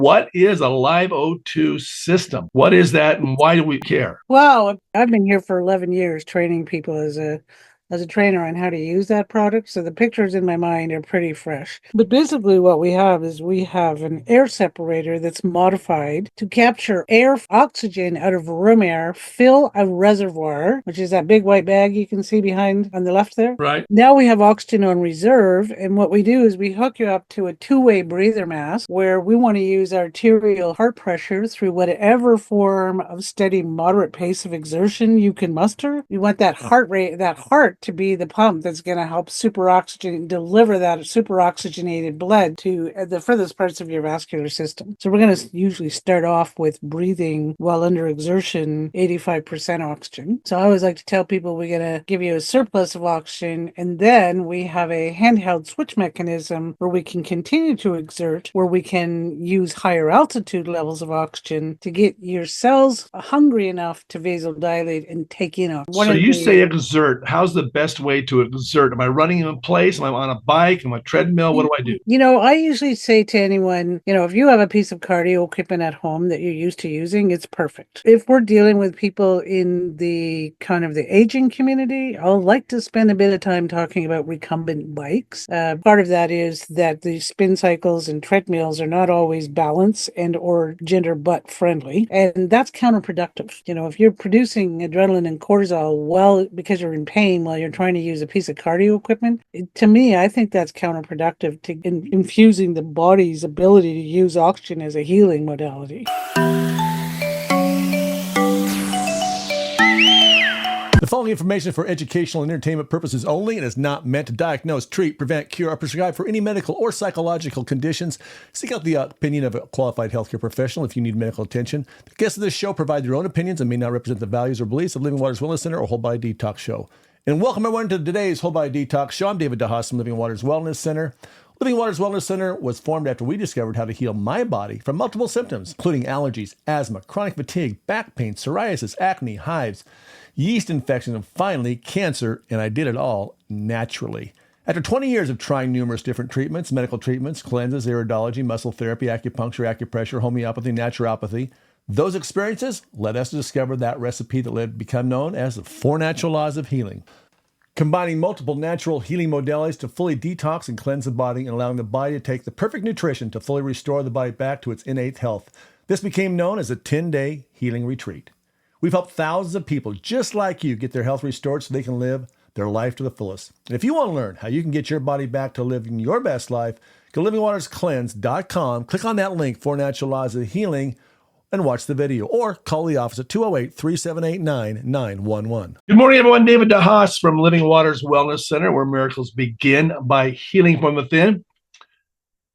What is a LiveO2 system? What is that and why do we care? Well, I've been here for 11 years training people as a trainer on how to use that product. So the pictures in my mind are pretty fresh. But basically what we have is we have an air separator that's modified to capture oxygen out of room air, fill a reservoir, which is that big white bag you can see behind on the left there. Right. Now we have oxygen on reserve, and what we do is we hook you up to a two-way breather mask where we want to use arterial heart pressure through whatever form of steady, moderate pace of exertion you can muster. We want that heart rate, that heart to be the pump that's going to help deliver that super oxygenated blood to the furthest parts of your vascular system. So we're going to usually start off with breathing while under exertion, 85% oxygen. So I always like to tell people we're going to give you a surplus of oxygen, and then we have a handheld switch mechanism where we can continue to exert, where we can use higher altitude levels of oxygen to get your cells hungry enough to vasodilate and take in oxygen. So you say exert. How's the best way to exert? Am I running in place? Am I on a bike? Am I on a treadmill? What do I do? I usually say to anyone, if you have a piece of cardio equipment at home that you're used to using, it's perfect. If we're dealing with people in the kind of the aging community, I'll like to spend a bit of time talking about recumbent bikes. Part of that is that the spin cycles and treadmills are not always balanced and or gender butt friendly, and that's counterproductive. If you're producing adrenaline and cortisol because you're in pain while you're trying to use a piece of cardio equipment, to me, I think that's counterproductive to infusing the body's ability to use oxygen as a healing modality. The following information is for educational and entertainment purposes only and is not meant to diagnose, treat, prevent, cure, or prescribe for any medical or psychological conditions. Seek out the opinion of a qualified healthcare professional if you need medical attention. The guests of this show provide their own opinions and may not represent the values or beliefs of Living Waters Wellness Center or Whole Body Detox Show. And welcome everyone to today's Whole Body Detox Show. I'm David DeHaas from Living Waters Wellness Center. Living Waters Wellness Center was formed after we discovered how to heal my body from multiple symptoms, including allergies, asthma, chronic fatigue, back pain, psoriasis, acne, hives, yeast infections, and finally cancer, and I did it all naturally. After 20 years of trying numerous different treatments, medical treatments, cleanses, iridology, muscle therapy, acupuncture, acupressure, homeopathy, naturopathy, those experiences led us to discover that recipe that led to become known as the 4 Natural Laws of Healing. Combining multiple natural healing modalities to fully detox and cleanse the body and allowing the body to take the perfect nutrition to fully restore the body back to its innate health. This became known as a 10-day healing retreat. We've helped thousands of people just like you get their health restored so they can live their life to the fullest. And if you want to learn how you can get your body back to living your best life, go to livingwaterscleanse.com, click on that link, 4 Natural Laws of Healing, and watch the video, or call the office at 208-3789-911. Good morning, everyone. David DeHaas from Living Waters Wellness Center, where miracles begin by healing from within.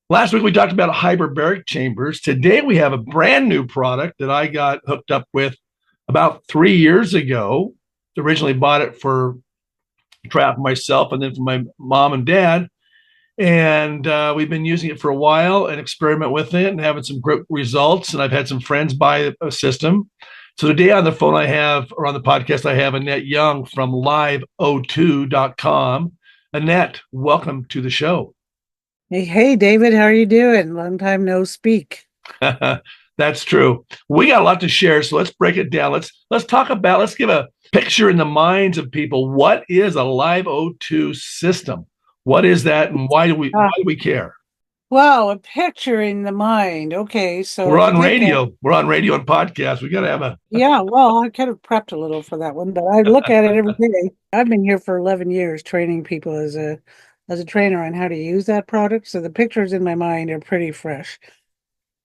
Last week, we talked about hyperbaric chambers. Today, we have a brand new product that I got hooked up with about 3 years ago. Originally bought it for trap myself and then for my mom and dad. And we've been using it for a while and experiment with it and having some great results. And I've had some friends buy a system. So today on the phone on the podcast, I have Annette Young from LiveO2.com. Annette, welcome to the show. Hey, David, how are you doing? Long time no speak. That's true. We got a lot to share, so let's break it down. Let's give a picture in the minds of people. What is a LiveO2 system? What is that, and why do we care? Well, a picture in the mind. Okay, so we're on radio. We're on radio and podcast. We got to have a yeah. Well, I kind of prepped a little for that one, but I look at it every day. I've been here for 11 years training people as a trainer on how to use that product. So the pictures in my mind are pretty fresh.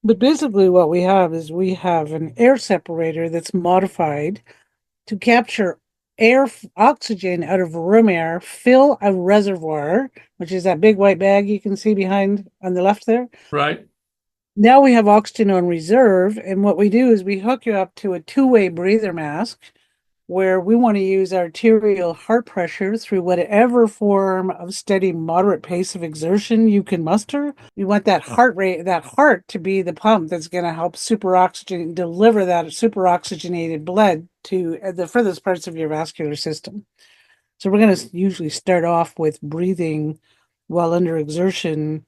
But basically what we have is we have an air separator that's modified to capture oxygen out of room air, fill a reservoir, which is that big white bag you can see behind on the left there. Right. Now we have oxygen on reserve, and what we do is we hook you up to a two-way breather mask where we want to use arterial heart pressure through whatever form of steady, moderate pace of exertion you can muster. We want that heart to be the pump that's going to help deliver that super oxygenated blood to the furthest parts of your vascular system. So we're going to usually start off with breathing while under exertion,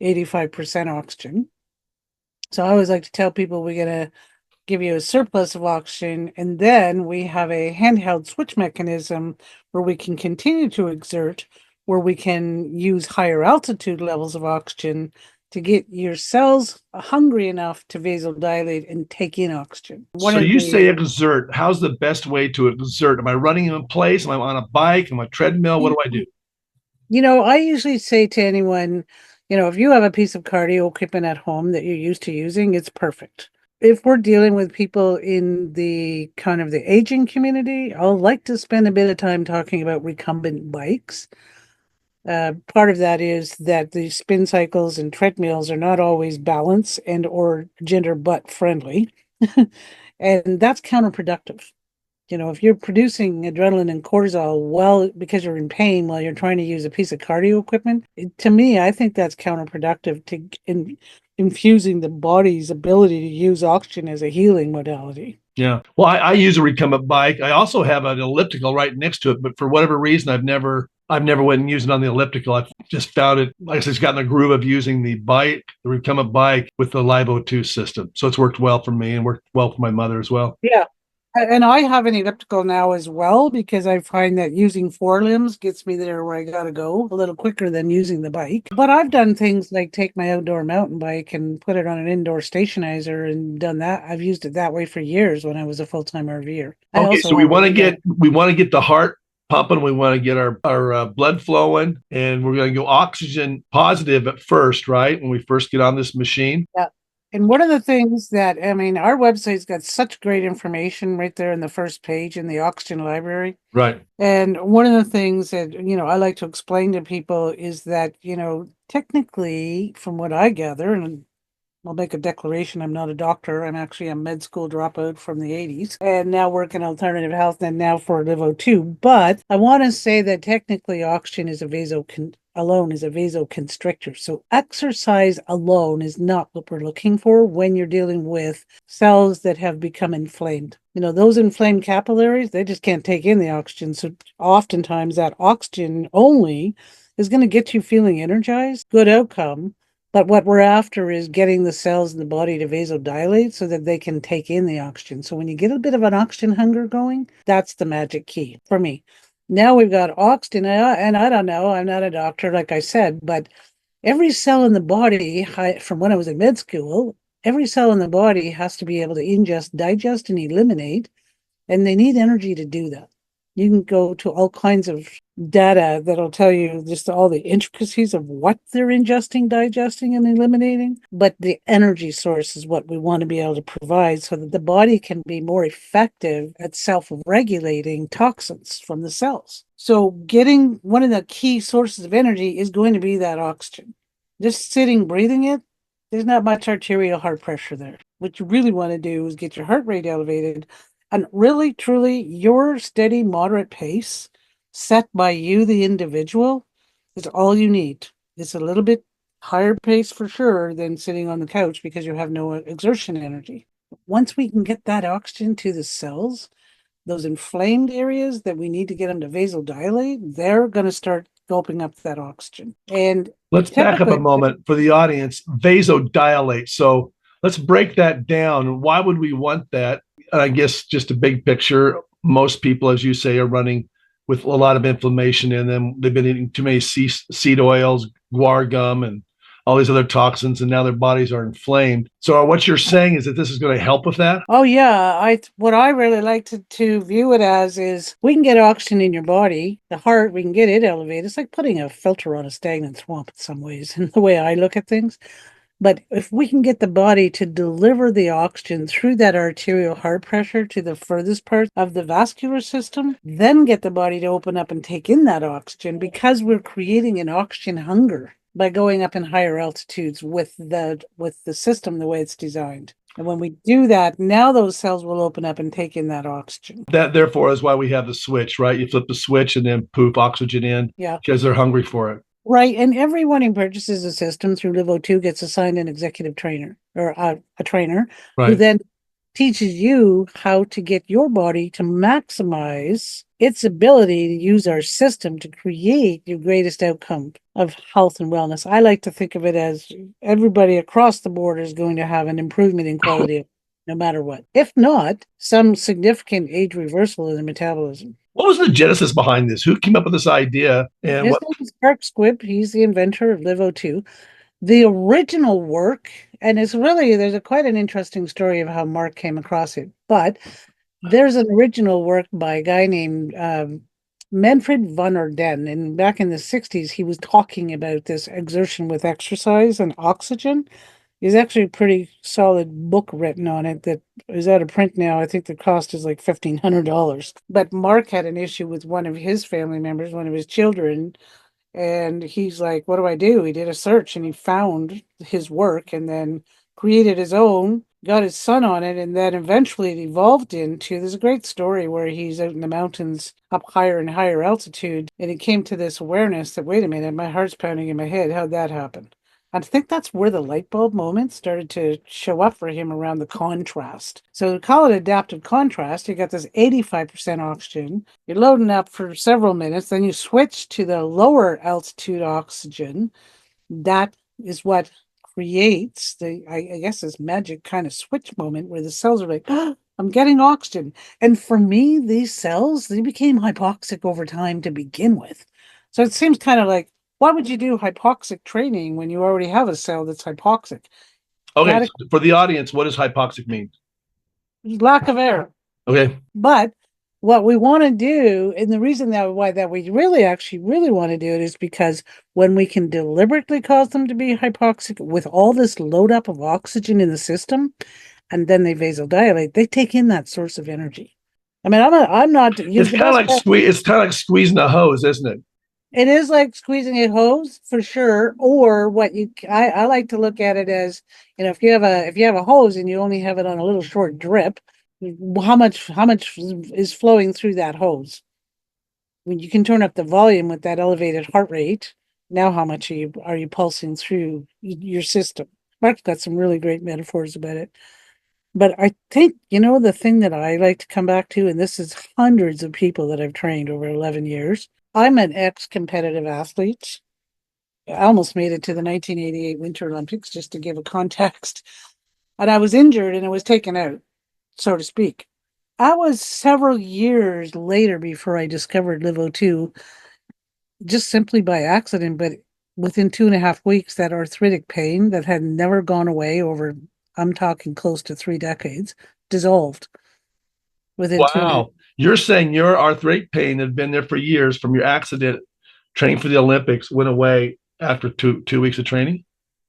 85% oxygen. So I always like to tell people we're going to give you a surplus of oxygen, and then we have a handheld switch mechanism where we can continue to exert, where we can use higher altitude levels of oxygen to get your cells hungry enough to vasodilate and take in oxygen. So you say exert. How's the best way to exert? Am I running in place? Am I on a bike? Am I on a treadmill? What do I do? You know, I usually say to anyone, you know, if you have a piece of cardio equipment at home that you're used to using, it's perfect. If we're dealing with people in the kind of the aging community, I'll like to spend a bit of time talking about recumbent bikes. Part of that is that the spin cycles and treadmills are not always balance and or gender butt friendly. And that's counterproductive. You know, if you're producing adrenaline and cortisol well because you're in pain while you're trying to use a piece of cardio equipment, to me, I think that's counterproductive to infusing the body's ability to use oxygen as a healing modality. Yeah. Well, I use a recumbent bike. I also have an elliptical right next to it, but for whatever reason, I've never went and used it on the elliptical. I've just found it, like I said, it's gotten the groove of using the recumbent bike with the LiveO2 system. So it's worked well for me and worked well for my mother as well. Yeah. And I have an elliptical now as well, because I find that using forelimbs gets me there where I got to go a little quicker than using the bike. But I've done things like take my outdoor mountain bike and put it on an indoor stationizer and done that. I've used it that way for years when I was a full-time RVer. Okay, so we want to get the heart pumping. We want to get our blood flowing, and we're going to go oxygen positive at first, right? When we first get on this machine. Yeah. And one of the things that, I mean, our website's got such great information right there in the first page in the oxygen library. Right. And one of the things that, you know, I like to explain to people is that, you know, technically, from what I gather, and I'll make a declaration, I'm not a doctor. I'm actually a med school dropout from the 80s and now work in alternative health and now for LiveO2. But I want to say that technically oxygen is alone is a vasoconstrictor. So exercise alone is not what we're looking for when you're dealing with cells that have become inflamed. You know, those inflamed capillaries, they just can't take in the oxygen. So oftentimes that oxygen only is going to get you feeling energized, good outcome. But what we're after is getting the cells in the body to vasodilate so that they can take in the oxygen. So when you get a bit of an oxygen hunger going, that's the magic key for me. Now we've got oxygen, and I don't know, I'm not a doctor, like I said, but every cell in the body, from when I was in med school, every cell in the body has to be able to ingest, digest, and eliminate, and they need energy to do that. You can go to all kinds of data that'll tell you just all the intricacies of what they're ingesting, digesting, and eliminating. But the energy source is what we want to be able to provide so that the body can be more effective at self-regulating toxins from the cells. So getting one of the key sources of energy is going to be that oxygen. Just sitting, breathing it, there's not much arterial heart pressure there. What you really want to do is get your heart rate elevated. And really, truly, your steady, moderate pace set by you, the individual, is all you need. It's a little bit higher pace for sure than sitting on the couch because you have no exertion energy. Once we can get that oxygen to the cells, those inflamed areas that we need to get them to vasodilate, they're going to start gulping up that oxygen. And let's back up a moment for the audience. Vasodilate. So let's break that down. Why would we want that? I guess just a big picture, most people, as you say, are running with a lot of inflammation in them. They've been eating too many seed oils, guar gum, and all these other toxins, and now their bodies are inflamed. So what you're saying is that this is going to help with that? Oh, yeah. What I really like to view it as is we can get oxygen in your body, the heart, we can get it elevated. It's like putting a filter on a stagnant swamp in some ways, in the way I look at things. But if we can get the body to deliver the oxygen through that arterial heart pressure to the furthest part of the vascular system, then get the body to open up and take in that oxygen, because we're creating an oxygen hunger by going up in higher altitudes with the system the way it's designed. And when we do that, now those cells will open up and take in that oxygen. That, therefore, is why we have the switch, right? You flip the switch and then poof, oxygen in. Yeah. Because they're hungry for it. Right. And everyone who purchases a system through LiveO2 gets assigned an executive trainer or a trainer, right, who then teaches you how to get your body to maximize its ability to use our system to create your greatest outcome of health and wellness. I like to think of it as everybody across the board is going to have an improvement in quality of no matter what. If not, some significant age reversal in the metabolism. What was the genesis behind this? Who came up with this idea? And His what? name is Mark Squibb. He's the inventor of LiveO2. The original work, and it's really, there's quite an interesting story of how Mark came across it, but there's an original work by a guy named Manfred von Orden, and back in the 60s, he was talking about this exertion with exercise and oxygen. There's actually a pretty solid book written on it that is out of print now. I think the cost is like $1,500. But Mark had an issue with one of his family members, one of his children, and he's like, what do I do? He did a search and he found his work and then created his own, got his son on it, and then eventually it evolved into, there's a great story where he's out in the mountains up higher and higher altitude, and he came to this awareness that, wait a minute, my heart's pounding in my head. How'd that happen? I think that's where the light bulb moment started to show up for him, around the contrast. So we call it adaptive contrast. You got this 85% oxygen. You're loading up for several minutes. Then you switch to the lower altitude oxygen. That is what creates I guess, this magic kind of switch moment where the cells are like, oh, I'm getting oxygen. And for me, these cells, they became hypoxic over time to begin with. So it seems kind of like, why would you do hypoxic training when you already have a cell that's hypoxic? Okay, so for the audience, what does hypoxic mean? Lack of air. Okay. But what we want to do, and the reason that we really want to do it, is because when we can deliberately cause them to be hypoxic with all this load up of oxygen in the system, and then they vasodilate, they take in that source of energy. I mean, I'm not. It's kind of like squeezing a hose, isn't it? It is like squeezing a hose for sure. Or I like to look at it as, if you have a hose and you only have it on a little short drip, how much is flowing through that hose? When you can turn up the volume with that elevated heart rate, now how much are you pulsing through your system? Mark's got some really great metaphors about it. But I think, the thing that I like to come back to, and this is hundreds of people that I've trained over 11 years. I'm an ex-competitive athlete. I almost made it to the 1988 Winter Olympics, just to give a context. And I was injured and I was taken out, so to speak. I was several years later before I discovered LiveO2, just simply by accident, but within 2.5 weeks, that arthritic pain that had never gone away over, I'm talking close to 3 decades, dissolved within 2.5. Wow. You're saying your arthritic pain had been there for years from your accident training for the Olympics went away after two weeks of training?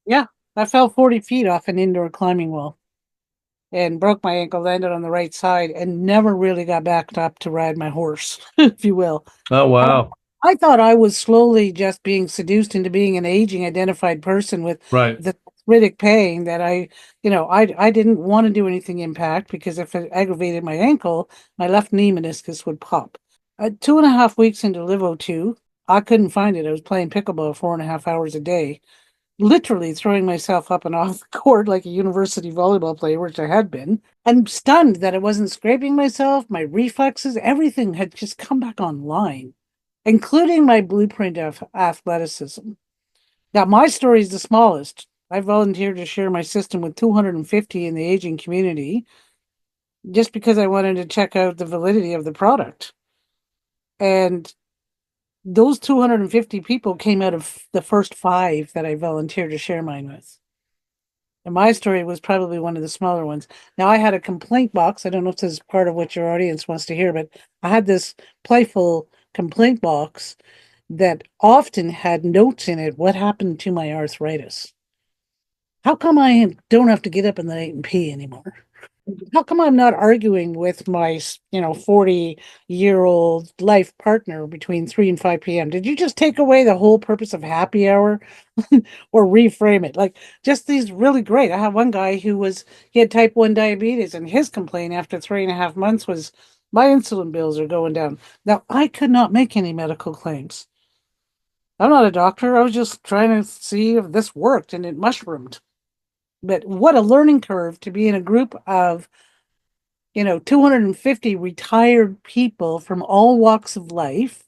Yeah. I fell 40 feet off an indoor climbing wall and broke my ankle, landed on the right side, and never really got back up to ride my horse, if you will. Oh, wow. I thought I was slowly just being seduced into being an aging identified person with Right. the arthritic pain that I didn't want to do anything impact, because if it aggravated my ankle, my left knee meniscus would pop. 2.5 weeks into LiveO2, I couldn't find it. I was playing pickleball 4.5 hours a day, literally throwing myself up and off the court like a university volleyball player, which I had been, and stunned that I wasn't scraping myself. My reflexes, everything had just come back online, including my blueprint of athleticism. Now, my story is the smallest. I volunteered to share my system with 250 in the aging community just because I wanted to check out the validity of the product. And those 250 people came out of the first 5 that I volunteered to share mine with. And my story was probably one of the smaller ones. Now, I had a complaint box. I don't know if this is part of what your audience wants to hear, but I had this playful complaint box that often had notes in it. What happened to my arthritis? How come I don't have to get up in the night and pee anymore? How come I'm not arguing with my 40-year-old life partner between 3 and 5 p.m.? Did you just take away the whole purpose of happy hour or reframe it? Like, just these really great. I have one guy he had type 1 diabetes, and his complaint after 3.5 months was, my insulin bills are going down. Now, I could not make any medical claims. I'm not a doctor. I was just trying to see if this worked, and it mushroomed. But what a learning curve to be in a group of 250 retired people from all walks of life,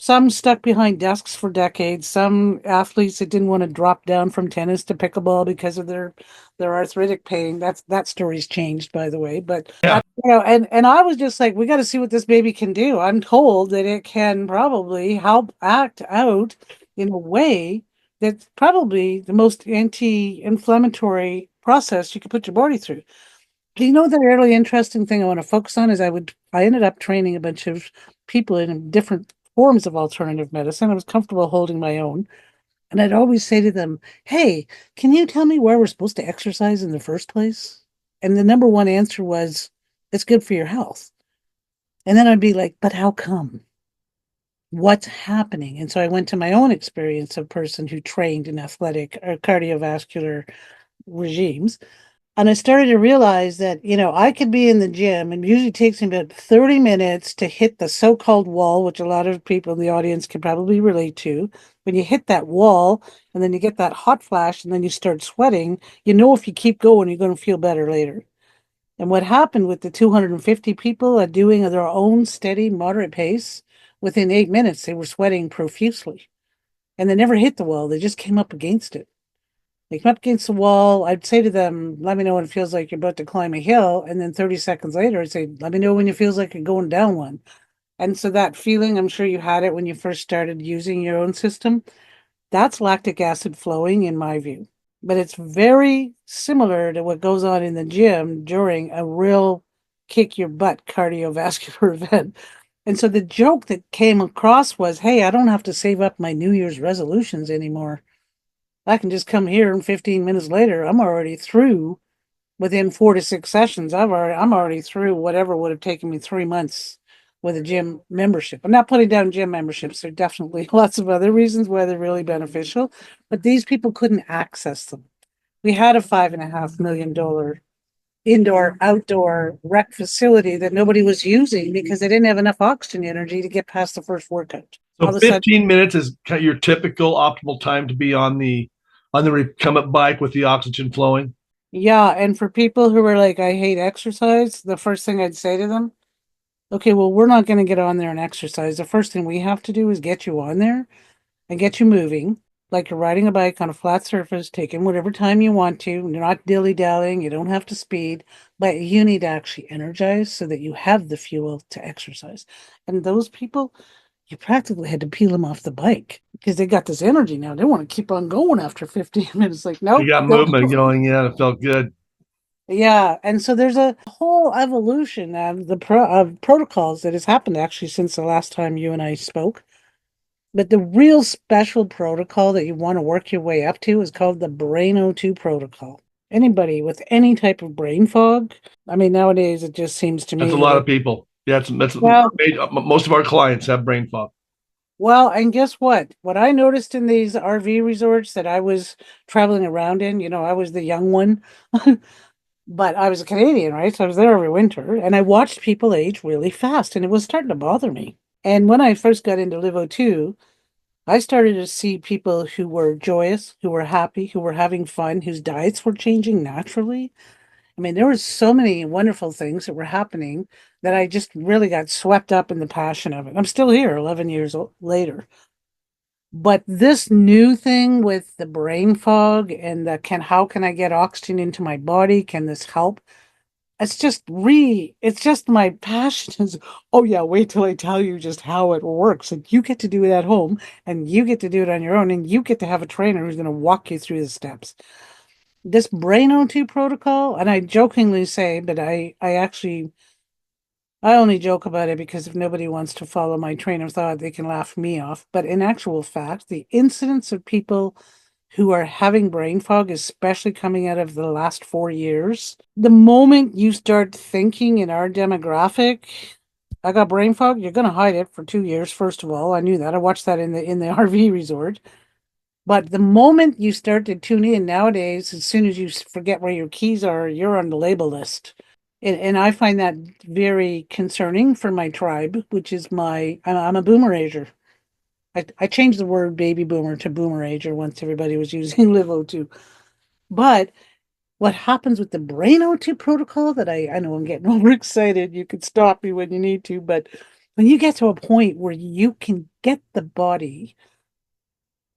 some stuck behind desks for decades, some athletes that didn't want to drop down from tennis to pickleball because of their arthritic pain. That story's changed, by the way. But Yeah. and I was just like, we got to see what this baby can do. I'm told that it can probably help act out in a way that's probably the most anti-inflammatory process you could put your body through. The really interesting thing I want to focus on is I ended up training a bunch of people in different forms of alternative medicine. I was comfortable holding my own. And I'd always say to them, hey, can you tell me where we're supposed to exercise in the first place? And the number one answer was, it's good for your health. And then I'd be like, but how come? What's happening? And so I went to my own experience of a person who trained in athletic or cardiovascular regimes. And I started to realize that, I could be in the gym and it usually takes me about 30 minutes to hit the so-called wall, which a lot of people in the audience can probably relate to. When you hit that wall and then you get that hot flash and then you start sweating, if you keep going, you're going to feel better later. And what happened with the 250 people at doing their own steady, moderate pace, within 8 minutes, they were sweating profusely. And they never hit the wall. They just came up against it. They come up against the wall. I'd say to them, let me know when it feels like you're about to climb a hill. And then 30 seconds later, I'd say, let me know when it feels like you're going down one. And so that feeling, I'm sure you had it when you first started using your own system. That's lactic acid flowing, in my view. But it's very similar to what goes on in the gym during a real kick your butt cardiovascular event. And so the joke that came across was, hey, I don't have to save up my New Year's resolutions anymore. I can just come here and 15 minutes later, I'm already through within 4 to 6 sessions. I'm already through whatever would have taken me 3 months with a gym membership. I'm not putting down gym memberships. There are definitely lots of other reasons why they're really beneficial, but these people couldn't access them. We had a $5.5 million indoor outdoor rec facility that nobody was using because they didn't have enough oxygen energy to get past the first workout. All So of a sudden, 15 minutes is kind of your typical optimal time to be on the recumbent bike with the oxygen flowing. yeah. And for people who are like, I hate exercise, the first thing I'd say to them, okay, well, we're not going to get on there and exercise. The first thing we have to do is get you on there and get you moving, like you're riding a bike on a flat surface, taking whatever time you want to. You're not dilly-dallying. You don't have to speed, but you need to actually energize so that you have the fuel to exercise. And those people, you practically had to peel them off the bike because they got this energy now. They want to keep on going after 15 minutes. Like, You nope. got movement going. Yeah, it felt good. Yeah, and so there's a whole evolution of of protocols that has happened actually since the last time you and I spoke. But the real special protocol that you want to work your way up to is called the Brain O2 protocol. Anybody with any type of brain fog, I mean, nowadays it just seems to That's a me lot that, of people. Yeah, that's well, most of our clients have brain fog. and guess what? What I noticed in these RV resorts that I was traveling around in, I was the young one. But I was a Canadian, right? So I was there every winter and I watched people age really fast and it was starting to bother me. And when I first got into LiveO2, I started to see people who were joyous, who were happy, who were having fun, whose diets were changing naturally. I mean, there were so many wonderful things that were happening that I just really got swept up in the passion of it. I'm still here 11 years later. But this new thing with the brain fog and how can I get oxygen into my body? Can this help? It's just my passion is, oh yeah, wait till I tell you just how it works. And you get to do it at home and you get to do it on your own and you get to have a trainer who's going to walk you through the steps. This Brain O2 protocol, and I jokingly say, but I only joke about it because if nobody wants to follow my train of thought, they can laugh me off. But in actual fact, the incidence of people who are having brain fog, especially coming out of the last 4 years, the moment you start thinking in our demographic, I got brain fog, you're going to hide it for 2 years. First of all, I knew that. I watched that in the RV resort. But the moment you start to tune in nowadays, as soon as you forget where your keys are, you're on the label list. And I find that very concerning for my tribe, which is I'm a boomerager. I changed the word baby boomer to boomerager once everybody was using LiveO2. But what happens with the brain O2 protocol that I know I'm getting overexcited. You can stop me when you need to, but when you get to a point where you can get the body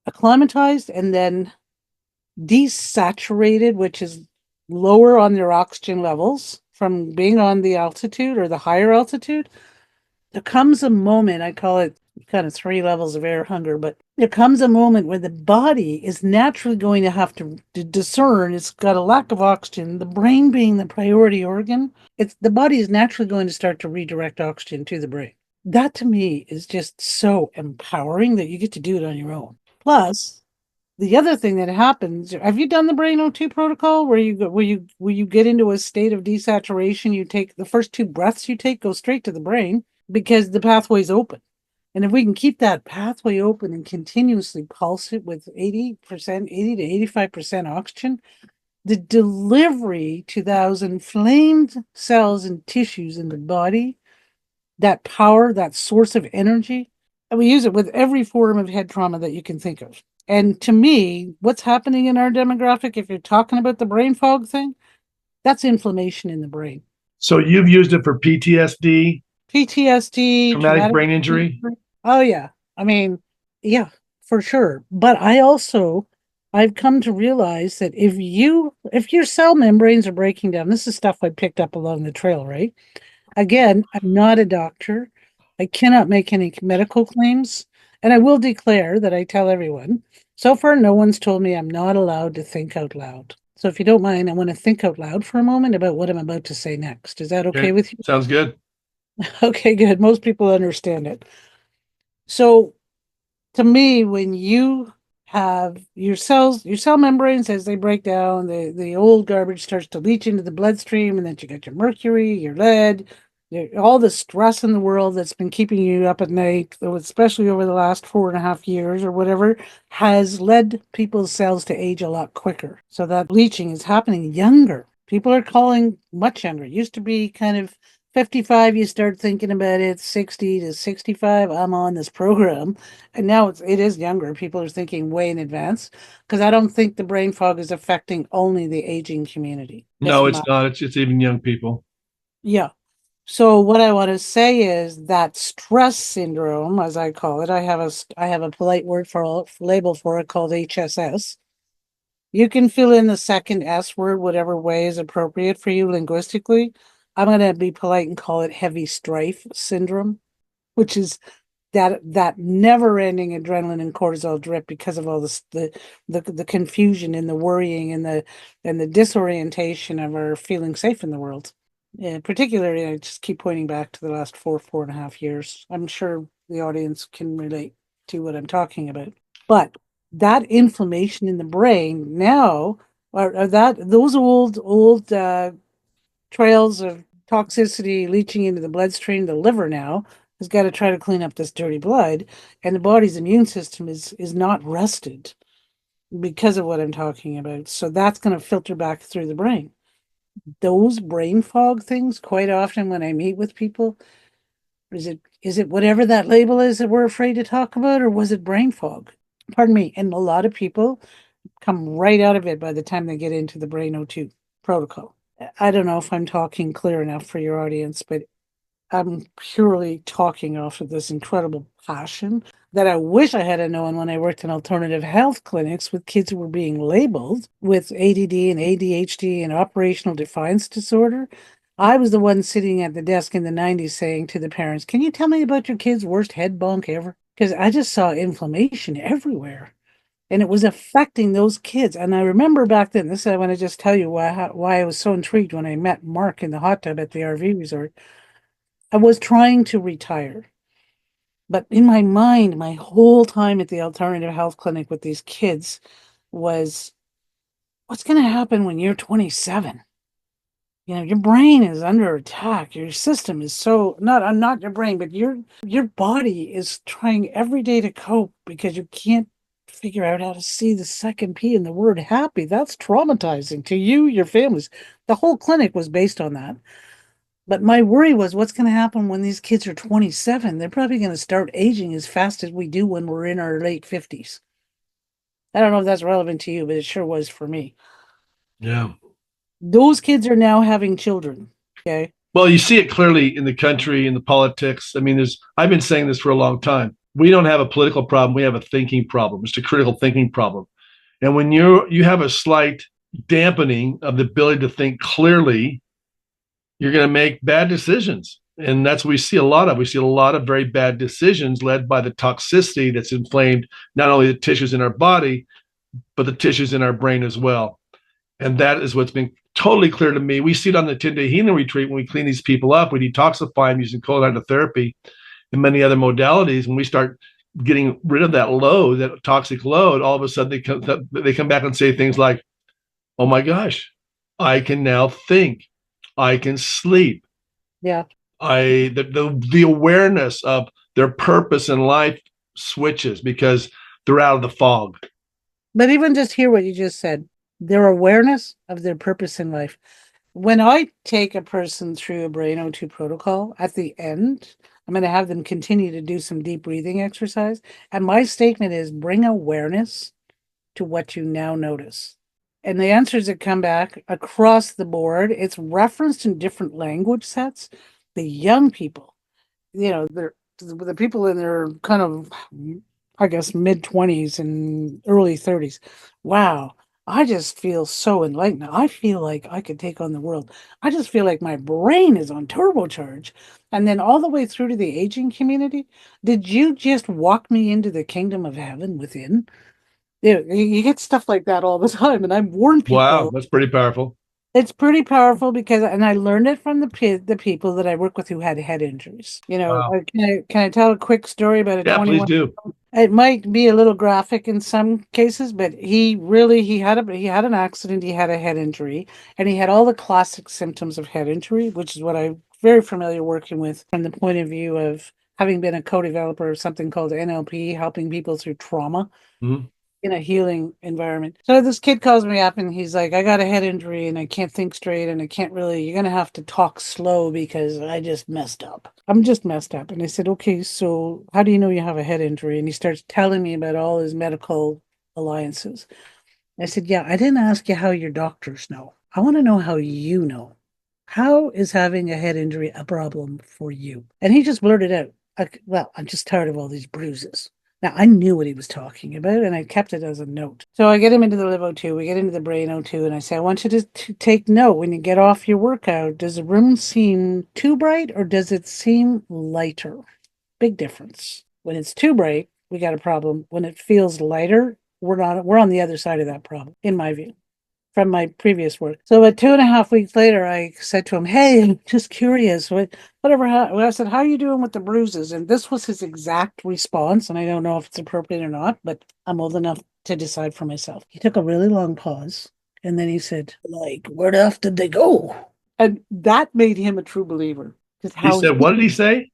acclimatized and then desaturated, which is lower on their oxygen levels from being on the altitude or the higher altitude, there comes a moment, I call it kind of 3 levels of air hunger, but there comes a moment where the body is naturally going to have to discern it's got a lack of oxygen, the brain being the priority organ. The body is naturally going to start to redirect oxygen to the brain. That to me is just so empowering that you get to do it on your own. Plus, the other thing that happens, have you done the brain O2 protocol where you get into a state of desaturation? You take the first 2 breaths you take go straight to the brain because the pathway's open. And if we can keep that pathway open and continuously pulse it with 80% to 85% oxygen, the delivery to those inflamed cells and tissues in the body, that power, that source of energy, and we use it with every form of head trauma that you can think of. And to me, what's happening in our demographic, if you're talking about the brain fog thing, that's inflammation in the brain. So you've used it for PTSD, PTSD, traumatic brain injury. Oh, yeah. I mean, yeah, for sure. But I've come to realize that if your cell membranes are breaking down, this is stuff I picked up along the trail, right? Again, I'm not a doctor. I cannot make any medical claims. And I will declare that I tell everyone, so far, no one's told me I'm not allowed to think out loud. So if you don't mind, I want to think out loud for a moment about what I'm about to say next. Is that okay with you? Sounds good. Okay, good. Most people understand it. So to me, when you have your cell membranes, as they break down, the old garbage starts to leach into the bloodstream, and then you get your mercury, your lead, all the stress in the world that's been keeping you up at night, especially over the last 4.5 years or whatever, has led people's cells to age a lot quicker. So that bleaching is happening younger. People are calling much younger. It used to be kind of 55, you start thinking about it, 60 to 65, I'm on this program. And now it is younger. People are thinking way in advance because I don't think the brain fog is affecting only the aging community. No, it's not. It's even young people. Yeah. So what I want to say is that stress syndrome, as I call it, I have a polite word label for it called HSS. You can fill in the second S word whatever way is appropriate for you linguistically. I'm going to be polite and call it heavy strife syndrome, which is that never-ending adrenaline and cortisol drip because of all the confusion and the worrying and the disorientation of our feeling safe in the world. Particularly, I just keep pointing back to the last 4.5 years. I'm sure the audience can relate to what I'm talking about. But that inflammation in the brain now, are those old trails of toxicity leaching into the bloodstream, the liver now has got to try to clean up this dirty blood, and the body's immune system is not rested because of what I'm talking about. So that's going to filter back through the brain. Those brain fog things, quite often when I meet with people, is it whatever that label is that we're afraid to talk about, or was it brain fog? Pardon me. And a lot of people come right out of it by the time they get into the brain O2 protocol. I don't know if I'm talking clear enough for your audience, but I'm purely talking off of this incredible passion that I wish I had known when I worked in alternative health clinics with kids who were being labeled with ADD and ADHD and operational defiance disorder. I was the one sitting at the desk in the 90s saying to the parents, can you tell me about your kid's worst head bonk ever? Because I just saw inflammation everywhere. And it was affecting those kids. And I remember back then, I want to just tell you why I was so intrigued when I met Mark in the hot tub at the RV resort. I was trying to retire. But in my mind, my whole time at the alternative health clinic with these kids was, what's going to happen when you're 27? Your brain is under attack. Your system is not your brain, but your body is trying every day to cope because you can't figure out how to see the second P in the word happy. That's traumatizing to you, your families. The whole clinic was based on that. But my worry was, what's going to happen when these kids are 27? They're probably going to start aging as fast as we do when we're in our late 50s. I don't know if that's relevant to you, but it sure was for me. Yeah. Those kids are now having children. Okay. Well, you see it clearly in the country, in the politics. I mean, I've been saying this for a long time. We don't have a political problem. We have a thinking problem. It's a critical thinking problem. And when you have a slight dampening of the ability to think clearly, you're going to make bad decisions. And that's what we see a lot of. We see a lot of very bad decisions led by the toxicity that's inflamed not only the tissues in our body, but the tissues in our brain as well. And that is what's been totally clear to me. We see it on the 10-day healing retreat when we clean these people up, we detoxify them using cold hydrotherapy and many other modalities. When we start getting rid of that load, that toxic load, all of a sudden they come back and say things like, oh my gosh, I can now think. I can sleep. Yeah. The awareness of their purpose in life switches because they're out of the fog. But even just hear what you just said, their awareness of their purpose in life. When I take a person through a LiveO2 protocol, at the end, I'm going to have them continue to do some deep breathing exercise. And my statement is bring awareness to what you now notice. And the answers that come back across the board, it's referenced in different language sets. The young people, they're the people in their kind of, I guess, mid-20s and early 30s. Wow, I just feel so enlightened. I feel like I could take on the world. I just feel like my brain is on turbocharge. And then all the way through to the aging community, did you just walk me into the kingdom of heaven within? You get stuff like that all the time. And I've warned people. Wow, that's pretty powerful. It's pretty powerful because, and I learned it from the people that I work with who had head injuries. Wow. Can I tell a quick story about a Yeah, 21? please do. It might be a little graphic in some cases, but he had an accident, he had a head injury, and he had all the classic symptoms of head injury, which is what I'm very familiar working with from the point of view of having been a co-developer of something called NLP, helping people through trauma. Mm-hmm. In a healing environment. So this kid calls me up and he's like, I got a head injury and I can't think straight and you're going to have to talk slow because I just messed up. I'm just messed up. And I said, okay, so how do you know you have a head injury? And he starts telling me about all his medical alliances. I said, yeah, I didn't ask you how your doctors know. I want to know how you know. How is having a head injury a problem for you? And he just blurted out, well, I'm just tired of all these bruises. Now, I knew what he was talking about, and I kept it as a note. So I get him into the LiveO2, we get into the LiveO2, and I say, I want you to take note when you get off your workout. Does the room seem too bright, or does it seem lighter? Big difference. When it's too bright, we got a problem. When it feels lighter, we're on the other side of that problem, in my view, from my previous work. So about 2.5 weeks later, I said to him, hey, I'm just curious. I said, how are you doing with the bruises? And this was his exact response. And I don't know if it's appropriate or not, but I'm old enough to decide for myself. He took a really long pause. And then he said, like, where the F did they go? And that made him a true believer. He said, what did he say?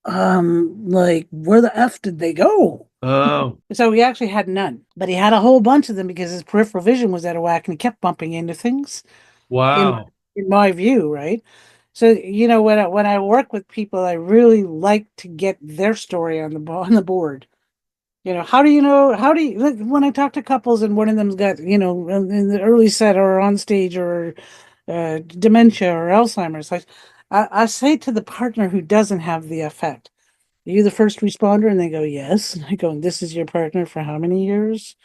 Like, where the F did they go? Oh. So he actually had none, but he had a whole bunch of them because his peripheral vision was out of whack and he kept bumping into things. Wow. In my view, right? So, when I work with people, I really like to get their story on the board. How do you know? When I talk to couples and one of them's got, in the early set or on stage or dementia or Alzheimer's, I say to the partner who doesn't have the effect, are you the first responder? And they go, yes. And I go, and this is your partner for how many years?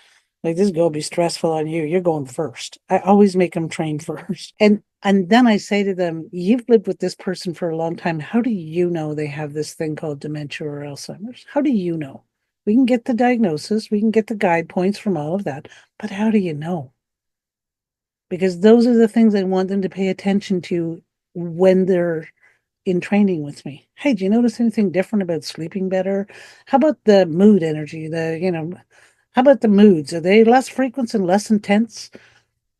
Like, this is going to be stressful on you. You're going first. I always make them train first. And then I say to them, you've lived with this person for a long time. How do you know they have this thing called dementia or Alzheimer's? How do you know? We can get the diagnosis. We can get the guide points from all of that. But how do you know? Because those are the things I want them to pay attention to when they're in training with me. Hey, do you notice anything different about sleeping better? How about the mood energy? How about the moods? Are they less frequent and less intense?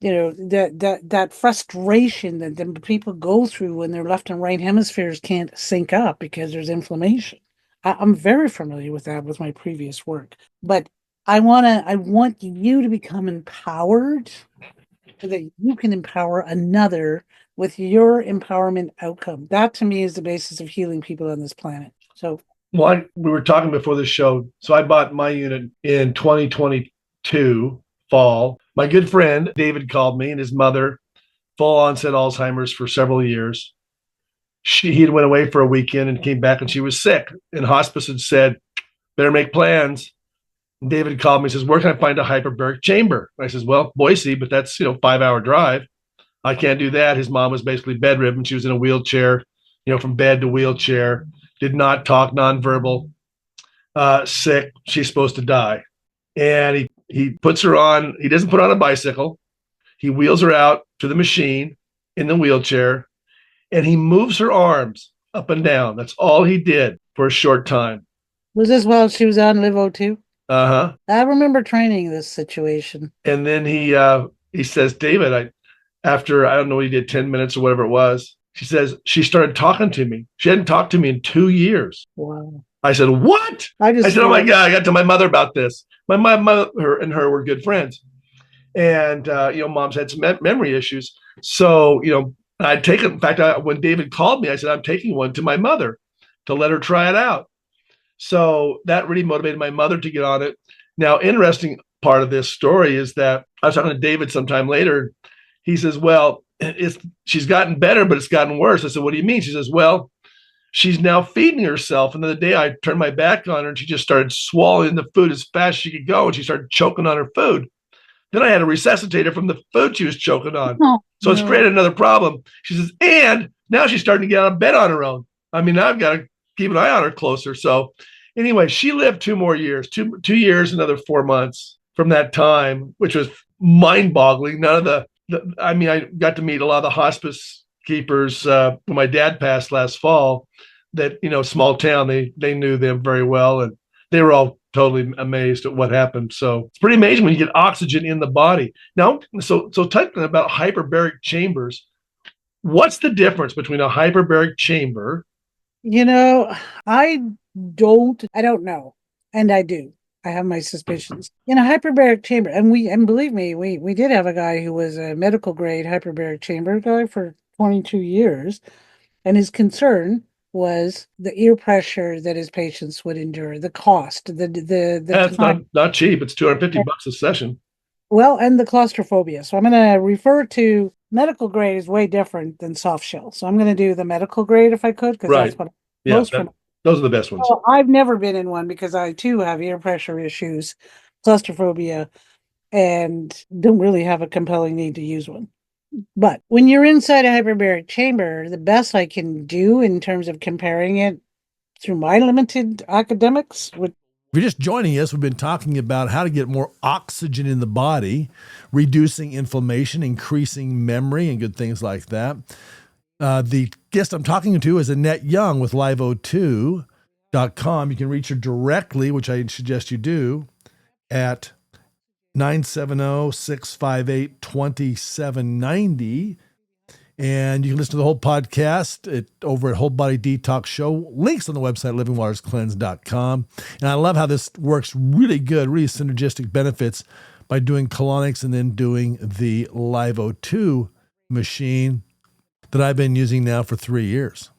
That frustration that the people go through when their left and right hemispheres can't sync up because there's inflammation. I'm very familiar with that with my previous work. But I want you to become empowered so that you can empower another with your empowerment outcome. That to me is the basis of healing people on this planet. So we were talking before the show. So I bought my unit in 2022 fall. My good friend David called me and his mother full onset Alzheimer's for several years. He'd went away for a weekend and came back and she was sick. And hospice had said, better make plans. And David called me and says, where can I find a hyperbaric chamber? I says, well, Boise, but that's, 5-hour drive. I can't do that. His mom was basically bedridden. She was in a wheelchair, from bed to wheelchair, did not talk, nonverbal, sick. She's supposed to die. And he puts her on, he doesn't put her on a bicycle. He wheels her out to the machine in the wheelchair and he moves her arms up and down. That's all he did for a short time. Was this while she was on LiveO2? Uh-huh. I remember training this situation. And then he says, David, after, I don't know what he did, 10 minutes or whatever it was, she says, she started talking to me. She hadn't talked to me in 2 years. Wow. I said, what? I said, oh my God, I got to my mother about this. My mother and her were good friends. And, mom's had some memory issues. So, I'd taken, in fact, when David called me, I said, I'm taking one to my mother to let her try it out. So that really motivated my mother to get on it. Now, interesting part of this story is that I was talking to David sometime later. He says, well, she's gotten better, but it's gotten worse. I said, what do you mean? She says, well, she's now feeding herself. And then the day I turned my back on her and she just started swallowing the food as fast as she could go. And she started choking on her food. Then I had to resuscitate her from the food she was choking on. So it's created another problem. She says, and now she's starting to get out of bed on her own. I mean, I've got to keep an eye on her closer. So anyway, she lived 2 more years, two years, another 4 months from that time, which was mind boggling. None of I got to meet a lot of the hospice keepers when my dad passed last fall that, small town, they knew them very well. And they were all totally amazed at what happened. So it's pretty amazing when you get oxygen in the body. Now, so talking about hyperbaric chambers, what's the difference between a hyperbaric chamber? I don't know. And I do. I have my suspicions. In a hyperbaric chamber, and believe me, we did have a guy who was a medical grade hyperbaric chamber guy for 22 years. And his concern was the ear pressure that his patients would endure, the cost, That's not cheap. It's $250 a session. Well, and the claustrophobia. So I'm going to refer to medical grade is way different than soft shell. So I'm going to do the medical grade if I could, because that's what those are the best ones. Well, I've never been in one because I too have ear pressure issues, claustrophobia, and don't really have a compelling need to use one. But when you're inside a hyperbaric chamber, the best I can do in terms of comparing it through my limited academics would. If you're just joining us, we've been talking about how to get more oxygen in the body, reducing inflammation, increasing memory, and good things like that. The guest I'm talking to is Annette Young with LiveO2.com. You can reach her directly, which I suggest you do, at 970-658-2790. And you can listen to the whole podcast over at Whole Body Detox Show. Links on the website, livingwaterscleanse.com. And I love how this works really good, really synergistic benefits by doing colonics and then doing the LiveO2 machine that I've been using now for 3 years.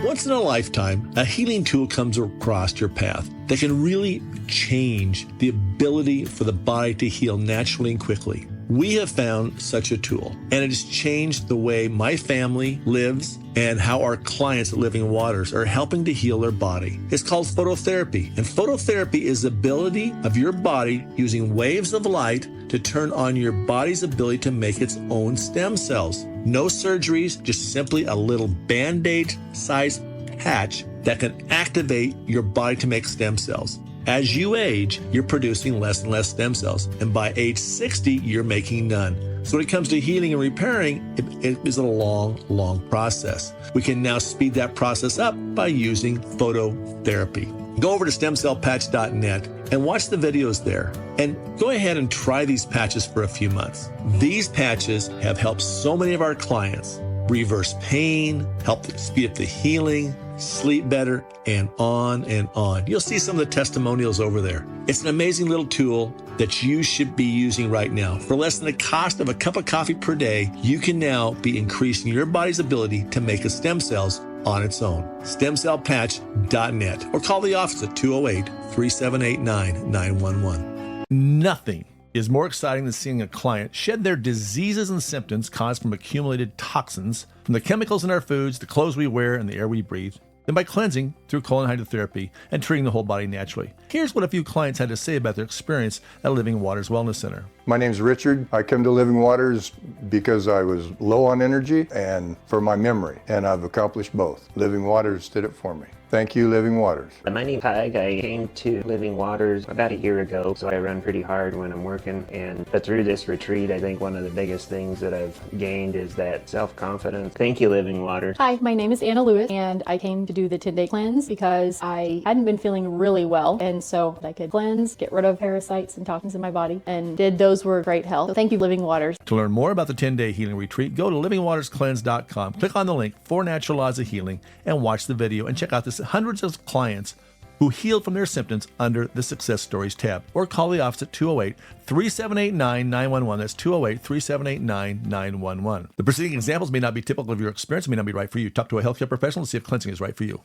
Once in a lifetime, a healing tool comes across your path that can really change the ability for the body to heal naturally and quickly. We have found such a tool, and it has changed the way my family lives and how our clients at Living Waters are helping to heal their body. It's called phototherapy, and phototherapy is the ability of your body using waves of light to turn on your body's ability to make its own stem cells. No surgeries, just simply a little Band-Aid sized patch that can activate your body to make stem cells. As you age, you're producing less and less stem cells, and by age 60, you're making none. So when it comes to healing and repairing, it is a long, long process. We can now speed that process up by using phototherapy. Go over to stemcellpatch.net and watch the videos there. And go ahead and try these patches for a few months. These patches have helped so many of our clients reverse pain, help speed up the healing, sleep better, and on and on. You'll see some of the testimonials over there. It's an amazing little tool that you should be using right now. For less than the cost of a cup of coffee per day, you can now be increasing your body's ability to make stem cells on its own. Stemcellpatch.net or call the office at 208-3789-911. Nothing is more exciting than seeing a client shed their diseases and symptoms caused from accumulated toxins from the chemicals in our foods, the clothes we wear, and the air we breathe, than by cleansing through colon hydrotherapy and treating the whole body naturally. Here's what a few clients had to say about their experience at Living Waters Wellness Center. My name's Richard. I come to Living Waters because I was low on energy and for my memory, and I've accomplished both. Living Waters did it for me. Thank you, Living Waters. My name's Peg. I came to Living Waters about a year ago, so I run pretty hard when I'm working. But through this retreat, I think one of the biggest things that I've gained is that self-confidence. Thank you, Living Waters. Hi, my name is Anna Lewis, and I came to do the 10-day cleanse because I hadn't been feeling really well, and so I could cleanse, get rid of parasites and toxins in my body, and those were great help. So thank you, Living Waters. To learn more about the 10-day healing retreat, go to livingwaterscleanse.com, click on the link 4 Natural Laws of Healing, and watch the video and check out this hundreds of clients who healed from their symptoms under the Success Stories tab, or call the office at 208-3789-911. That's 208-3789-911. The preceding examples may not be typical of your experience, may not be right for you. Talk to a healthcare professional to see if cleansing is right for you.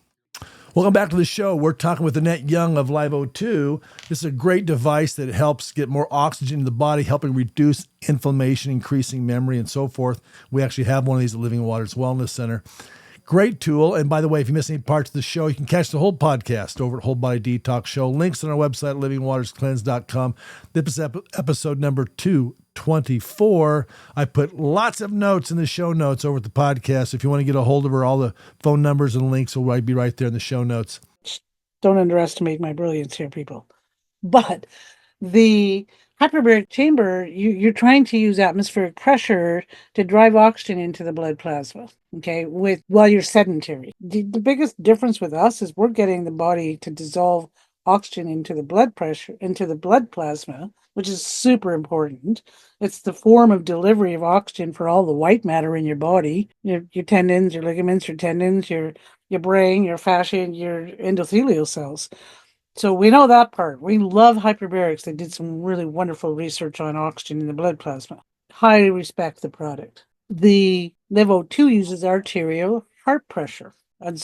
Welcome back to the show. We're talking with Annette Young of LiveO2. This is a great device that helps get more oxygen in the body, helping reduce inflammation, increasing memory, and so forth. We actually have one of these at Living Waters Wellness Center. Great tool. And by the way, if you miss any parts of the show, you can catch the whole podcast over at Whole Body Detox Show. Links on our website, livingwaterscleanse.com. This is episode number 224. I put lots of notes in the show notes over at the podcast. If you want to get a hold of her, all the phone numbers and links will be right there in the show notes. Don't underestimate my brilliance here, people. But the hyperbaric chamber, you're trying to use atmospheric pressure to drive oxygen into the blood plasma, okay, while you're sedentary. The biggest difference with us is we're getting the body to dissolve oxygen into the blood plasma, which is super important. It's the form of delivery of oxygen for all the white matter in your body, your tendons, your ligaments, your tendons, your brain, your fascia, and your endothelial cells. So we know that part. We love hyperbarics. They did some really wonderful research on oxygen in the blood plasma. Highly respect the product. The LiveO2 uses arterial heart pressure and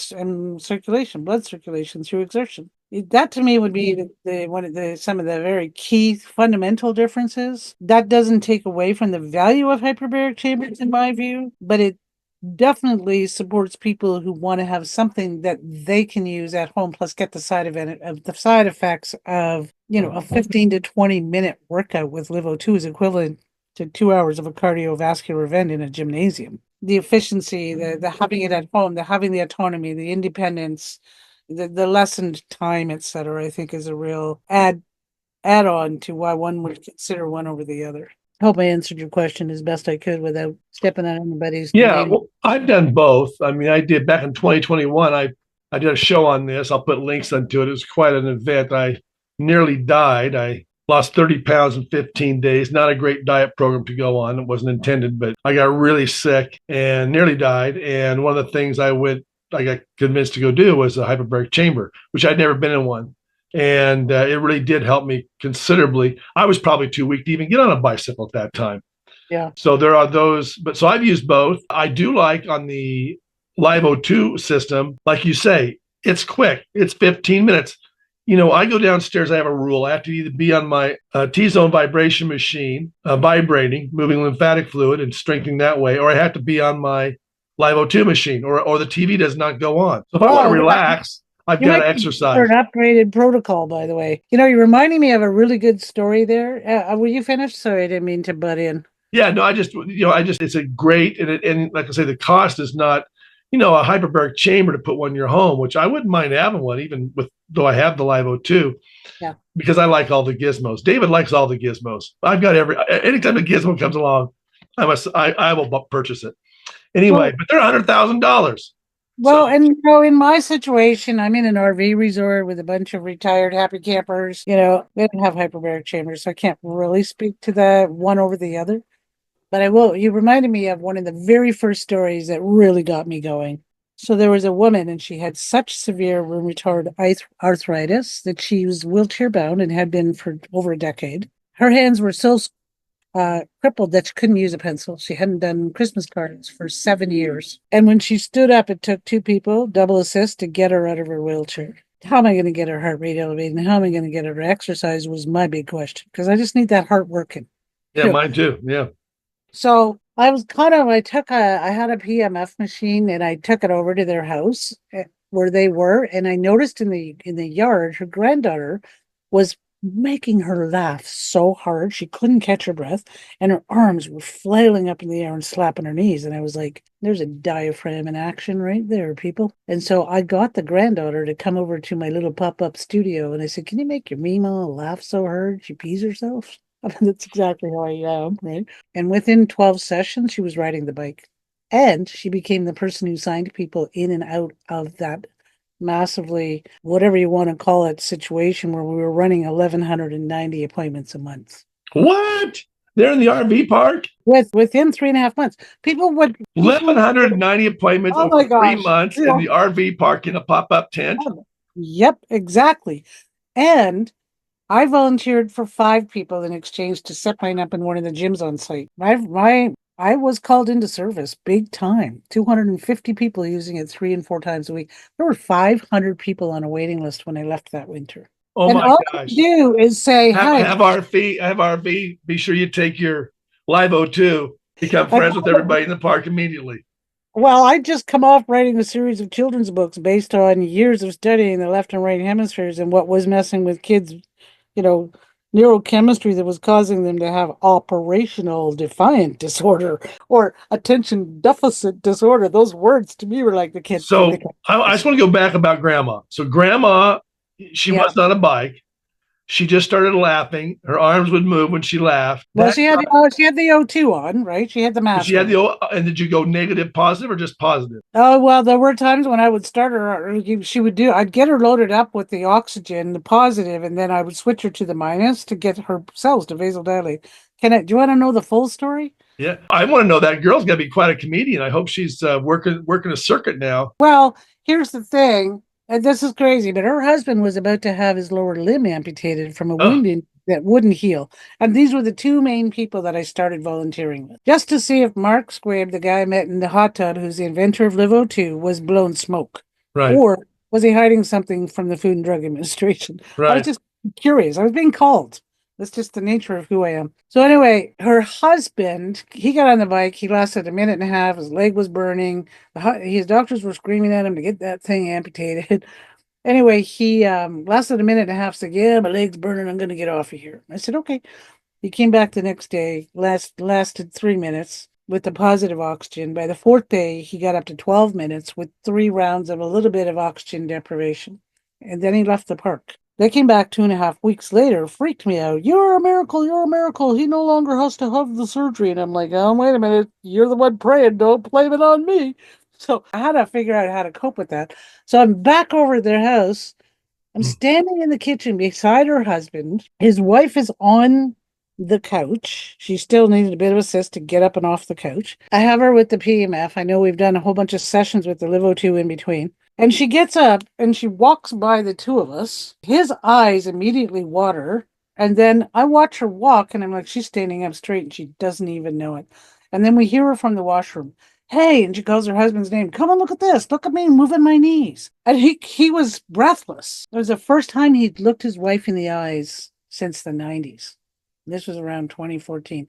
circulation, blood circulation through exertion. That to me would be some of the very key fundamental differences. That doesn't take away from the value of hyperbaric chambers in my view, but it definitely supports people who want to have something that they can use at home, plus get the side effects of, a 15 to 20 minute workout with LiveO2 is equivalent to 2 hours of a cardiovascular event in a gymnasium. The efficiency, the having it at home, the having the autonomy, the independence, the lessened time, etc., I think is a real add-on to why one would consider one over the other. I hope I answered your question as best I could without stepping on anybody's. Yeah, well, I've done both. I mean, I did back in 2021. I did a show on this. I'll put links onto it. It was quite an event. I nearly died. I lost 30 pounds in 15 days. Not a great diet program to go on. It wasn't intended, but I got really sick and nearly died. And one of the things I got convinced to go do was a hyperbaric chamber, which I'd never been in one. And it really did help me considerably. I was probably too weak to even get on a bicycle at that time. Yeah. So there are those, so I've used both. I do like on the LiveO2 system, like you say, it's quick. It's 15 minutes. I go downstairs. I have a rule. I have to either be on my T-zone vibration machine, vibrating, moving lymphatic fluid and strengthening that way, or I have to be on my LiveO2 machine, or the TV does not go on. So if I want to relax, I've got to exercise. An upgraded protocol, by the way. You're reminding me of a really good story there. Were you finished? Sorry, I didn't mean to butt in. Yeah, no, it's a great, and like I say, the cost is not, a hyperbaric chamber to put one in your home, which I wouldn't mind having one, even though I have the LiveO2. Yeah. Because I like all the gizmos. David likes all the gizmos. I've got anytime a gizmo comes along, I will purchase it. Anyway, but they're $100,000. Well, and in my situation, I'm in an RV resort with a bunch of retired happy campers. We don't have hyperbaric chambers, so I can't really speak to that one over the other. But I will. You reminded me of one of the very first stories that really got me going. So there was a woman, and she had such severe rheumatoid arthritis that she was wheelchair bound and had been for over a decade. Her hands were so crippled that she couldn't use a pencil. She hadn't done Christmas cards for 7 years. And when she stood up, it took two people, double assist, to get her out of her wheelchair. how am I going to get her heart rate elevated and how am I going to get her to exercise was my big question because I just need that heart working. Yeah, mine too. Yeah. So I had a PMF machine and I took it over to their house where they were. And I noticed in the yard, her granddaughter was making her laugh so hard. She couldn't catch her breath and her arms were flailing up in the air and slapping her knees. And I was like, there's a diaphragm in action right there, people. And so I got the granddaughter to come over to my little pop-up studio. And I said, can you make your Mima laugh so hard she pees herself? That's exactly how I am, right? And within 12 sessions, she was riding the bike. And she became the person who signed people in and out of that massively, whatever you want to call it, situation where we were running 1,190 appointments a month. What? They're in the RV park? Within 3.5 months. People would 1,190 appointments oh over my 3 gosh. months in the RV park in a pop-up tent. Yep, exactly. And I volunteered for 5 people in exchange to set mine up in one of the gyms on site. I was called into service big time. 250 people using it 3 and 4 times a week. There were 500 people on a waiting list when I left that winter. Oh And my all gosh. you do is say, hi. Have RV. Be sure you take your LiveO2. Become friends with everybody in the park immediately. Well, I just come off writing a series of children's books based on years of studying the left and right hemispheres and what was messing with kids, neurochemistry that was causing them to have operational defiant disorder or attention deficit disorder. Those words to me were like the kids. So I just want to go back about grandma. So grandma, she was on a bike. She just started laughing. Her arms would move when she laughed. Well, she had the O2 on, right? She had the mask. She had and did you go negative, positive, or just positive? Oh, well, there were times when I would start her, I'd get her loaded up with the oxygen, the positive, and then I would switch her to the minus to get her cells to vasodilate. Do you want to know the full story? Yeah, I want to know that. Girl's got to be quite a comedian. I hope she's working a circuit now. Well, here's the thing, and this is crazy, but her husband was about to have his lower limb amputated from a wound that wouldn't heal. And these were the 2 main people that I started volunteering with, just to see if Mark Squibb, the guy I met in the hot tub, who's the inventor of LiveO2, was blown smoke. Right. Or was he hiding something from the Food and Drug Administration? Right. I was just curious. I was being called. That's just the nature of who I am. So anyway, her husband, he got on the bike. He lasted a minute and a half. His leg was burning. His doctors were screaming at him to get that thing amputated. Anyway, he lasted a minute and a half. Said, yeah, my leg's burning. I'm going to get off of here. I said, okay. He came back the next day, lasted 3 minutes with the positive oxygen. By the 4th day, he got up to 12 minutes with 3 rounds of a little bit of oxygen deprivation. And then he left the park. They came back 2.5 weeks later, freaked me out. You're a miracle. You're a miracle. He no longer has to have the surgery. And I'm like, oh, wait a minute. You're the one praying. Don't blame it on me. So I had to figure out how to cope with that. So I'm back over at their house. I'm standing in the kitchen beside her husband. His wife is on the couch. She still needed a bit of assist to get up and off the couch. I have her with the PMF. I know we've done a whole bunch of sessions with the LiveO2 in between. And she gets up and she walks by the 2 of us. His eyes immediately water. And then I watch her walk and I'm like, she's standing up straight and she doesn't even know it. And then we hear her from the washroom. Hey, and she calls her husband's name. Come on, look at this. Look at me moving my knees. And he was breathless. It was the first time he'd looked his wife in the eyes since the 90s. This was around 2014.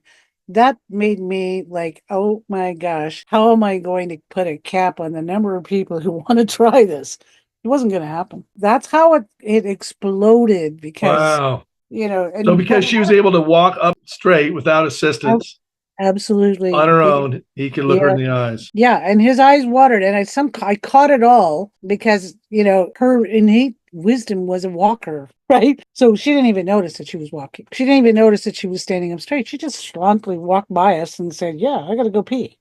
That made me like, oh my gosh, how am I going to put a cap on the number of people who want to try this? It wasn't going to happen. That's how it exploded because, wow. And so because she was able to walk up straight without assistance. Absolutely. On her own, he could look her in the eyes. Yeah, and his eyes watered, and I caught it all because, her innate wisdom was a walker, right? So she didn't even notice that she was walking. She didn't even notice that she was standing up straight. She just schlongly walked by us and said, yeah, I got to go pee,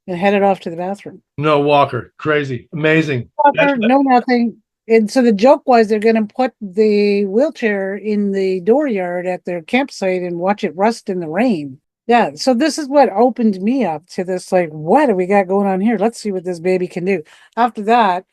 and headed off to the bathroom. No walker. Crazy. Amazing. Walker, no nothing. And so the joke was they're going to put the wheelchair in the dooryard at their campsite and watch it rust in the rain. Yeah, so this is what opened me up to this, like, what do we got going on here? Let's see what this baby can do. After that,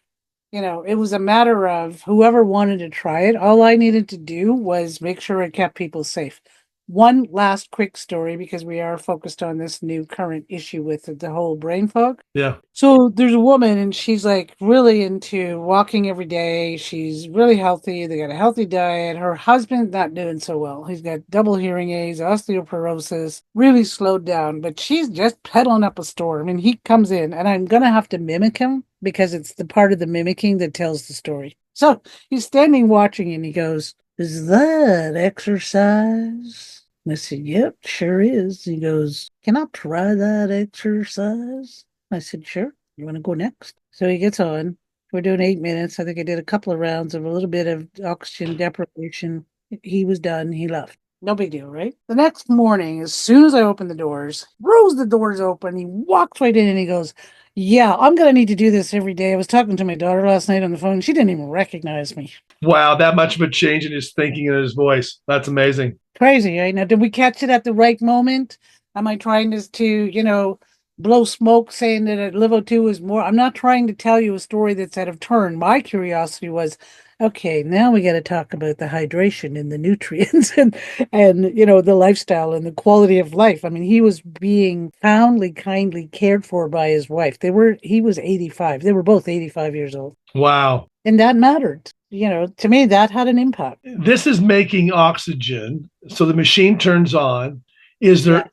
it was a matter of whoever wanted to try it. All I needed to do was make sure it kept people safe. One last quick story, because we are focused on this new current issue with the whole brain fog. Yeah. So there's a woman and she's like really into walking every day. She's really healthy. They got a healthy diet. Her husband's not doing so well. He's got double hearing aids, osteoporosis, really slowed down, but she's just pedaling up a storm. And he comes in and I'm going to have to mimic him because it's the part of the mimicking that tells the story. So he's standing watching and he goes, "Is that exercise?" And I said, "Yep, sure is." He goes, "Can I try that exercise?" I said, "Sure. You want to go next?" So he gets on. We're doing 8 minutes. I think I did a couple of rounds of a little bit of oxygen deprivation. He was done. He left. No big deal, right? The next morning, as soon as I opened the doors, throws the doors open. He walks right in and he goes, "Yeah, I'm going to need to do this every day. I was talking to my daughter last night on the phone. She didn't even recognize me." Wow, that much of a change in his thinking and his voice. That's amazing. Crazy, right? Now, did we catch it at the right moment? Am I trying to blow smoke saying that LiveO2 is more? I'm not trying to tell you a story that's out of turn. My curiosity was, okay, now we got to talk about the hydration and the nutrients and the lifestyle and the quality of life. I mean, he was being profoundly, kindly cared for by his wife. He was 85. They were both 85 years old. Wow. And that mattered. To me, that had an impact. This is making oxygen. So the machine turns on. Is there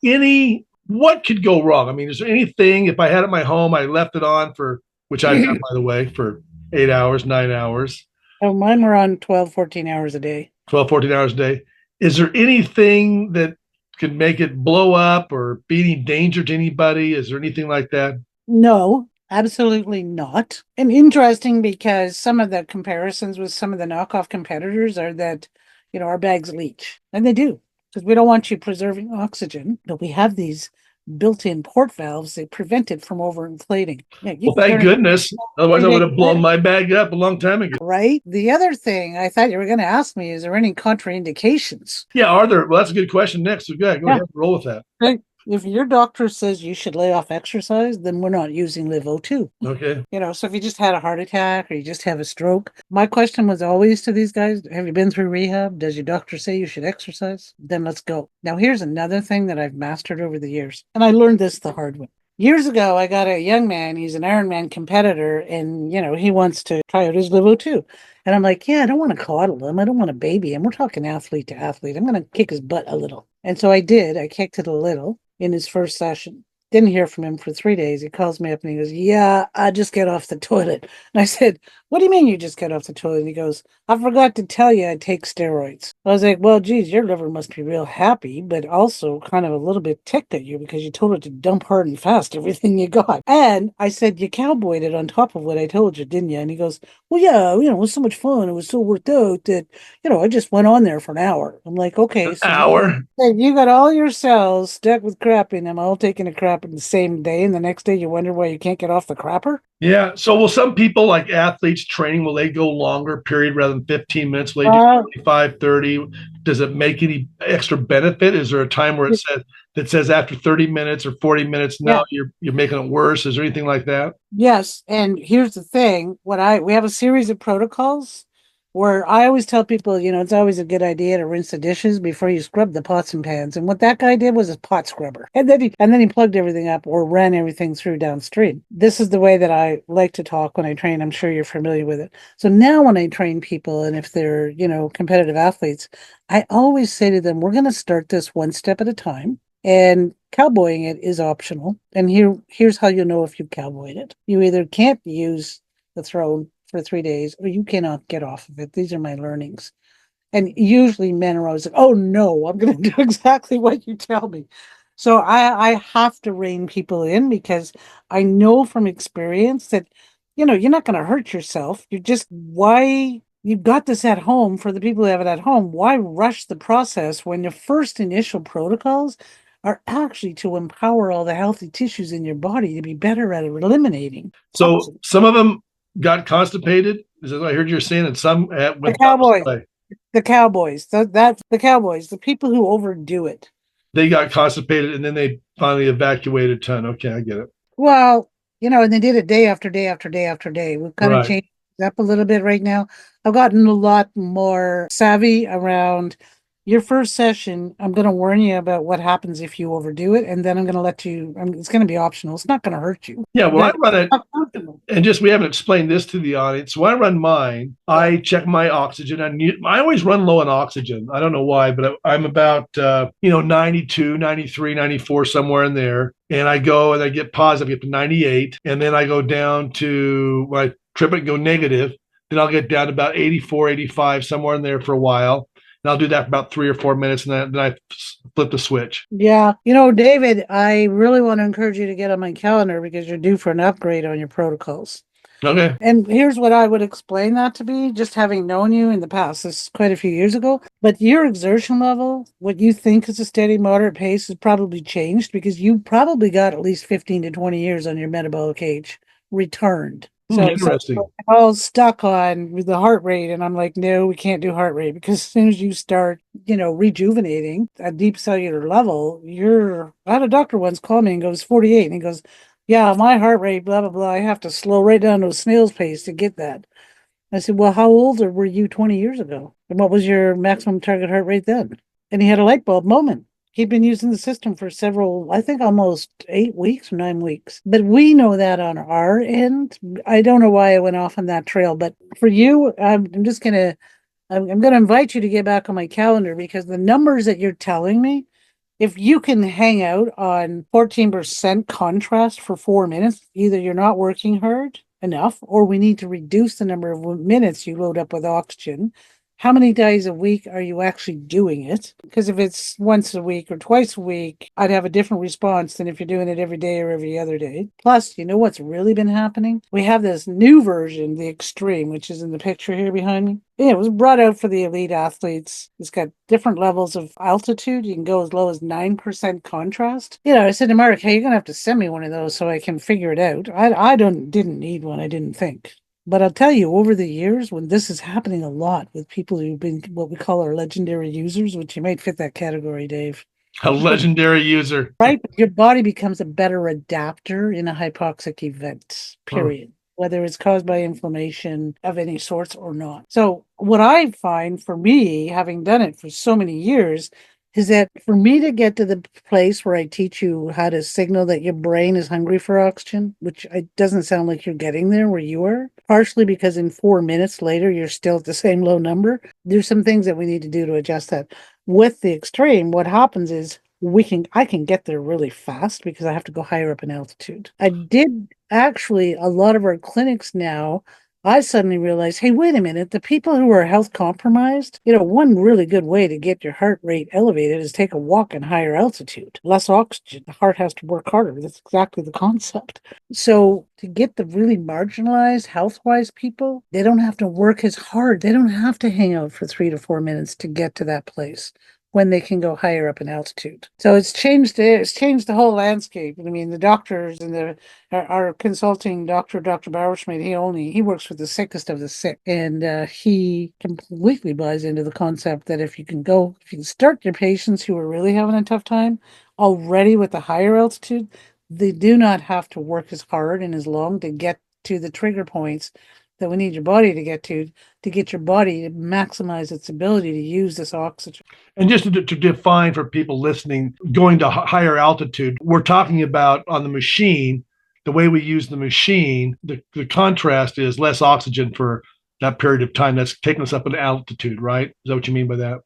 what could go wrong? I mean, is there anything, if I had it at my home, I left it on which I've done, by the way, for 8 hours, 9 hours. Oh, mine were on 12, 14 hours a day. 12, 14 hours a day. Is there anything that could make it blow up or be any danger to anybody? Is there anything like that? No, absolutely not. And interesting because some of the comparisons with some of the knockoff competitors are that, our bags leach. And they do, because we don't want you preserving oxygen, but we have these built-in port valves that prevent it from overinflating. Yeah, Well, thank goodness. Otherwise, I would have blown my bag up a long time ago. Right? The other thing I thought you were going to ask me, is there any contraindications? Yeah, are there? Well, that's a good question next. So go ahead, roll with that. Okay. If your doctor says you should lay off exercise, then we're not using LiveO2. Okay. So if you just had a heart attack or you just have a stroke, my question was always to these guys, have you been through rehab? Does your doctor say you should exercise? Then let's go. Now, here's another thing that I've mastered over the years, and I learned this the hard way. Years ago, I got a young man, he's an Ironman competitor, and, he wants to try out his LiveO2. And I'm like, yeah, I don't want to coddle him. I don't want to baby him. We're talking athlete to athlete. I'm going to kick his butt a little. And so I did. I kicked it a little in his first session. Didn't hear from him for 3 days. He calls me up and he goes, "Yeah, I just get off the toilet." And I said, "What do you mean you just get off the toilet?" And he goes, "I forgot to tell you I take steroids." I was like, "Well, geez, your liver must be real happy, but also kind of a little bit ticked at you because you told it to dump hard and fast everything you got." And I said, "You cowboyed it on top of what I told you, didn't you?" And he goes, "Well, yeah, it was so much fun. It was so worked out that, I just went on there for an hour." I'm like, "Okay, so hour? you got all your cells stuck with crap in them, all taking a crap in the same day, and the next day you wonder why you can't get off the crapper?" Yeah. So will some people, like athletes training, will they go longer period rather than 15 minutes? Will they do 25, 30? Does it make any extra benefit? Is there a time where it says after 30 minutes or 40 minutes, now you're making it worse? Is there anything like that? Yes. And here's the thing. We have a series of protocols where I always tell people, it's always a good idea to rinse the dishes before you scrub the pots and pans. And what that guy did was a pot scrubber. And then he plugged everything up or ran everything through downstream. This is the way that I like to talk when I train. I'm sure you're familiar with it. So now when I train people, and if they're, competitive athletes, I always say to them, we're going to start this one step at a time. And cowboying it is optional. And here's how you know if you've cowboyed it. You either can't use the throne for 3 days, or you cannot get off of it. These are my learnings. And usually men are always like, "Oh no, I'm going to do exactly what you tell me." So I have to rein people in because I know from experience that, you're not going to hurt yourself. Why you've got this at home. For the people who have it at home, why rush the process when the first initial protocols are actually to empower all the healthy tissues in your body to be better at eliminating toxins. So some of them got constipated. Is that what I heard you're saying? And some went the cowboys, the Cowboys, the people who overdo it. They got constipated and then they finally evacuated a ton. Okay, I get it. Well, and they did it day after day after day after day. We've kind of changed up a little bit right now. I've gotten a lot more savvy around Your first session, I'm going to warn you about what happens if you overdo it, and then I'm going to let you. It's going to be optional. It's not going to hurt you. Yeah, well, I run it, Not comfortable. and just we haven't explained this to the audience. When I run mine, I check my oxygen. I always run low on oxygen. I don't know why, but I'm about 92, 93, 94, somewhere in there. And I go and I get positive, I get to 98, and then I go down to when I trip it and go negative. Then I'll get down to about 84, 85, somewhere in there for a while. And I'll do that for about 3 or 4 minutes, and then I flip the switch. Yeah. David, I really want to encourage you to get on my calendar because you're due for an upgrade on your protocols. Okay. And here's what I would explain that to be, just having known you in the past. This is quite a few years ago. But your exertion level, what you think is a steady, moderate pace, has probably changed because you probably got at least 15 to 20 years on your metabolic age returned. So Interesting. I'm all stuck on the heart rate, and I'm like, no, we can't do heart rate because as soon as you start, rejuvenating at deep cellular level, I had a doctor once call me and goes 48, and he goes, yeah, my heart rate, blah, blah, blah. I have to slow right down to a snail's pace to get that. I said, well, how old were you 20 years ago? And what was your maximum target heart rate then? And he had a light bulb moment. He'd been using the system for I think almost 8 weeks or 9 weeks. But we know that on our end. I don't know why I went off on that trail. But for you, I'm going to invite you to get back on my calendar because the numbers that you're telling me, if you can hang out on 14% contrast for 4 minutes, either you're not working hard enough or we need to reduce the number of minutes you load up with oxygen. How many days a week are you actually doing it? Because if it's once a week or twice a week, I'd have a different response than if you're doing it every day or every other day. Plus, you know what's really been happening? We have this new version, the Extreme, which is in the picture here behind me. Yeah, it was brought out for the elite athletes. It's got different levels of altitude. You can go as low as 9% contrast. I said to Mark, hey, you're going to have to send me one of those so I can figure it out. I didn't need one, I didn't think. But I'll tell you, over the years, when this is happening a lot with people who've been what we call our legendary users, which you might fit that category, Dave. A legendary user. Right? Your body becomes a better adapter in a hypoxic event, period. Whether it's caused by inflammation of any sorts or not. So what I find for me, having done it for so many years, is that for me to get to the place where I teach you how to signal that your brain is hungry for oxygen, which it doesn't sound like you're getting there where you are, partially because in 4 minutes later, you're still at the same low number. There's some things that we need to do to adjust that. With the Extreme, what happens is I can get there really fast because I have to go higher up in altitude. I did actually a lot of our clinics now. I suddenly realized, hey, wait a minute, the people who are health compromised, one really good way to get your heart rate elevated is take a walk in higher altitude, less oxygen. The heart has to work harder. That's exactly the concept. So to get the really marginalized health-wise people, they don't have to work as hard. They don't have to hang out for 3 to 4 minutes to get to that place when they can go higher up in altitude. So it's changed the whole landscape. I mean, the doctors and our consulting doctor, Dr. Bauerschmidt, he works with the sickest of the sick. And he completely buys into the concept that if you can start your patients who are really having a tough time already with the higher altitude, they do not have to work as hard and as long to get to the trigger points that we need your body to get your body to maximize its ability to use this oxygen. And just to define for people listening, going to higher altitude, we're talking about on the machine, the way we use the machine, the contrast is less oxygen for that period of time that's taking us up in altitude, right? Is that what you mean by that?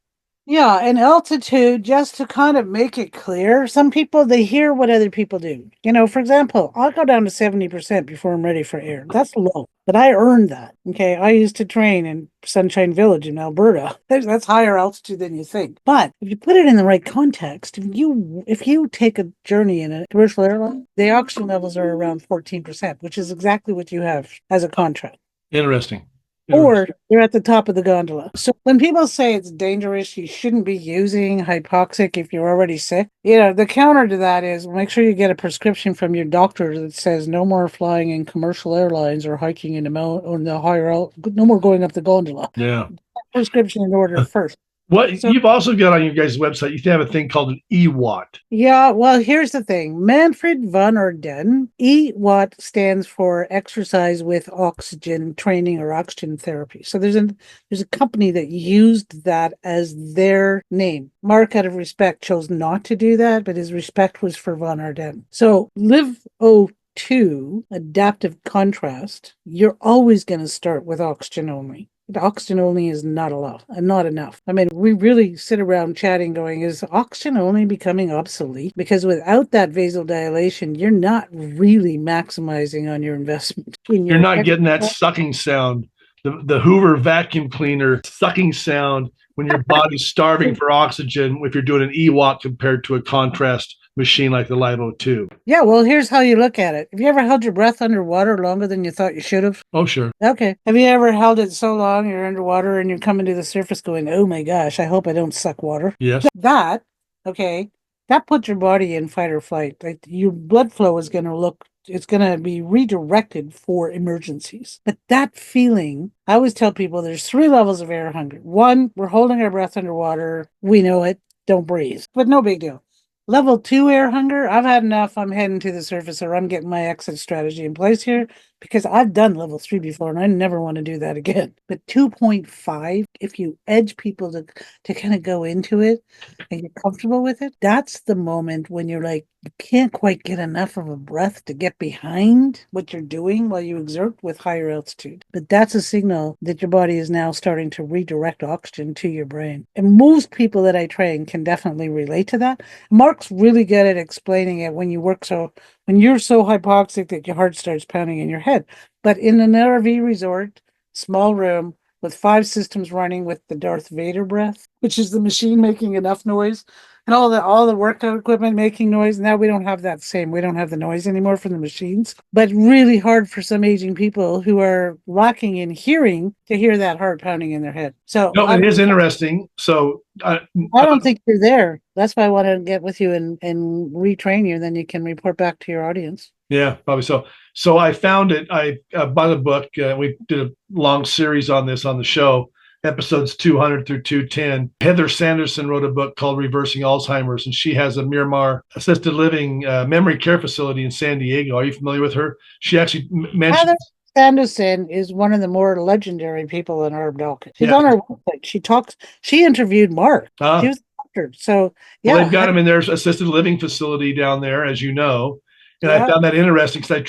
Yeah, and altitude, just to kind of make it clear, some people, they hear what other people do. For example, I'll go down to 70% before I'm ready for air. That's low, but I earned that. Okay, I used to train in Sunshine Village in Alberta. That's higher altitude than you think. But if you put it in the right context, if you take a journey in a commercial airline, the oxygen levels are around 14%, which is exactly what you have as a contract. Interesting. Or you're at the top of the gondola. So when people say it's dangerous, you shouldn't be using hypoxic if you're already sick. The counter to that is make sure you get a prescription from your doctor that says no more flying in commercial airlines or hiking in the higher, no more going up the gondola. Yeah. Prescription in order first. What So you've also got on your guys' website, you have a thing called an EWAT. yeah, well, here's the thing. Manfred van Orden, EWAT stands for Exercise with Oxygen Training or Oxygen Therapy. So there's a company that used that as their name. Mark, out of respect, chose not to do that, but his respect was for van Orden. So LiveO2, adaptive contrast, you're always going to start with oxygen only. The oxygen only is not not enough. I mean, we really sit around chatting going, is oxygen only becoming obsolete? Because without that vasodilation, you're not really maximizing on your investment. You're not getting that sucking sound, the Hoover vacuum cleaner sucking sound when your body's starving for oxygen if you're doing an EWAT compared to a contrast machine like the LiveO2. Yeah, well, here's how you look at it. Have you ever held your breath underwater longer than you thought you should have? Oh, sure. Okay. Have you ever held it so long you're underwater and you're coming to the surface going, oh my gosh, I hope I don't suck water? Yes. That, okay, that puts your body in fight or flight. Like your blood flow is going to it's going to be redirected for emergencies. But that feeling, I always tell people there's 3 levels of air hunger. 1, we're holding our breath underwater. We know it. Don't breathe. But no big deal. Level 2 air hunger, I've had enough. I'm heading to the surface, or I'm getting my exit strategy in place here because I've done level 3 before and I never want to do that again. But 2.5, if you edge people to kind of go into it and get comfortable with it, that's the moment when you're like, you can't quite get enough of a breath to get behind what you're doing while you exert with higher altitude. But that's a signal that your body is now starting to redirect oxygen to your brain. And most people that I train can definitely relate to that. Mark's really good at explaining it when you're so hypoxic that your heart starts pounding in your head. But in an RV resort, small room with 5 systems running with the Darth Vader breath, which is the machine making enough noise, and all the workout equipment making noise. Now we don't have we don't have the noise anymore from the machines, but really hard for some aging people who are lacking in hearing to hear that heart pounding in their head. So no, it is interesting. So I don't think you're there. That's why I want to get with you and retrain you. Then you can report back to your audience. Yeah, probably so. So I found it. I bought a book. We did a long series on this on the show, episodes 200 through 210. Heather Sanderson wrote a book called Reversing Alzheimer's, and she has a Miramar assisted living memory care facility in San Diego. Are you familiar with her? She actually mentioned. Heather Sanderson is one of the more legendary people in Herb Dalkin. She's on our website. She interviewed Mark. She was a doctor. So yeah. Well, they've got him in their assisted living facility down there, as you know. And I found that interesting because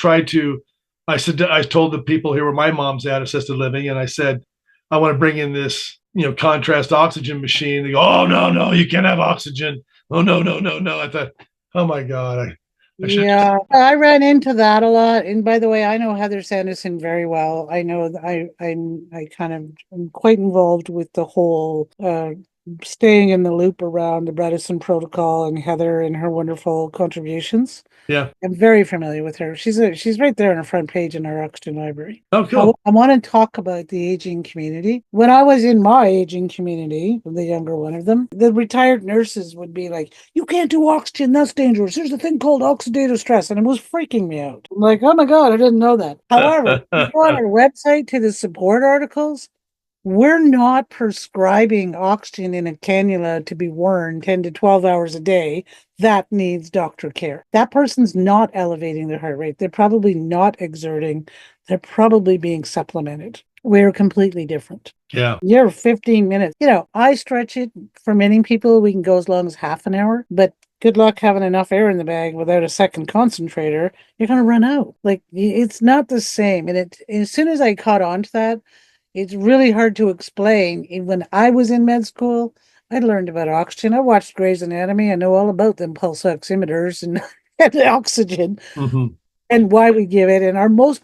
I told the people here where my mom's at, assisted living, and I said, I want to bring in this, contrast oxygen machine. They go, oh, no, you can't have oxygen. Oh, no. I thought, oh my God. I ran into that a lot. And by the way, I know Heather Sanderson very well. I know that I'm quite involved with the whole staying in the loop around the Bredesen protocol and Heather and her wonderful contributions. Yeah. I'm very familiar with her. She's right there on the front page in our Oxygen library. Oh, cool. I want to talk about the aging community. When I was in my aging community, the younger one of them, the retired nurses would be like, you can't do oxygen, that's dangerous. There's a thing called oxidative stress. And it was freaking me out. I'm like, oh my God, I didn't know that. However, if you go on our website to the support articles, we're not prescribing oxygen in a cannula to be worn 10 to 12 hours a day. That needs doctor care. That person's not elevating their heart rate. They're probably not exerting. They're probably being supplemented. We're completely different. Yeah. You're 15 minutes. I stretch it. For many people, we can go as long as half an hour, but good luck having enough air in the bag without a second concentrator. You're going to run out. Like, it's not the same. And as soon as I caught on to that, it's really hard to explain. When I was in med school, I learned about oxygen. I watched Grey's Anatomy. I know all about them pulse oximeters and oxygen and why we give it.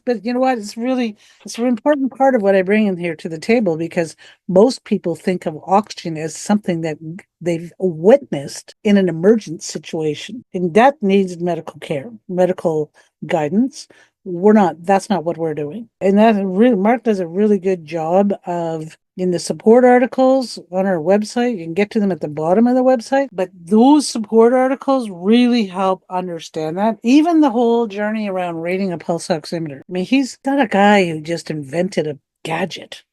But you know what? It's an important part of what I bring in here to the table, because most people think of oxygen as something that they've witnessed in an emergent situation. And that needs medical care, medical guidance. That's not what we're doing. And Mark does a really good job of, in the support articles on our website, you can get to them at the bottom of the website, but those support articles really help understand that. Even the whole journey around rating a pulse oximeter. I mean, he's not a guy who just invented a gadget.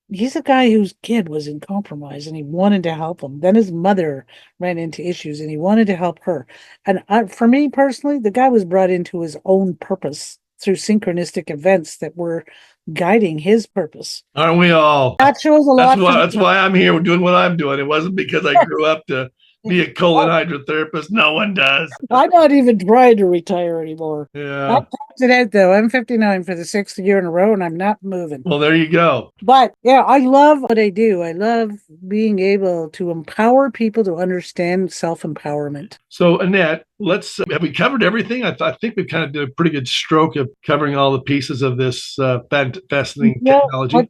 he's a guy whose kid was in compromise and he wanted to help him. Then his mother ran into issues and he wanted to help her. And for me personally, the guy was brought into his own purpose through synchronistic events that were guiding his purpose. Aren't we all? That shows a lot. That's why I'm here doing what I'm doing. It wasn't because I grew up to be a colon hydrotherapist. No one does. I'm not even trying to retire anymore. Yeah. I topped it out though. I'm 59 for the 6th year in a row and I'm not moving. Well, there you go. But yeah, I love what I do. I love being able to empower people to understand self-empowerment. So, Annette, have we covered everything? I think we kind of did a pretty good stroke of covering all the pieces of this fascinating technology. I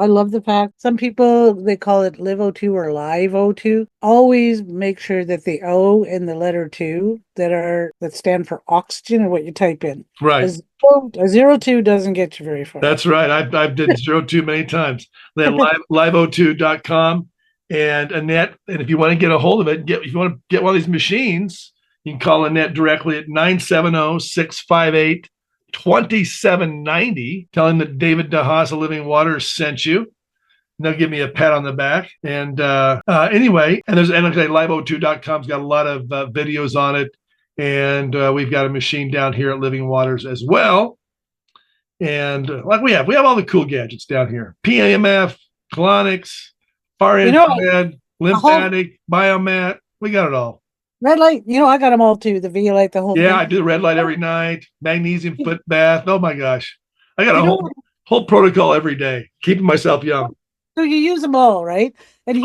love the fact some people, they call it LiveO2 or LiveO2. Always make sure that the O and the letter 2 that stand for oxygen are what you type in. Right. A 02 doesn't get you very far. That's right. I've did 02 many times. Then LiveO2.com. And Annette, and if you want to get a hold of it, if you want to get one of these machines, you can call Annette directly at 970-658-2790. Tell him that David DeHaas of Living Waters sent you. And they'll give me a pat on the back. And anyway, and LiveO2.com's got a lot of videos on it. And we've got a machine down here at Living Waters as well. And we have all the cool gadgets down here. PAMF, colonics, far infrared, lymphatic, biomat. We got it all. Red light, I got them all too. The V light, the whole thing. Yeah, I do the red light every night. Magnesium foot bath. Oh my gosh. I got a whole protocol every day, keeping myself young. So you use them all, right? And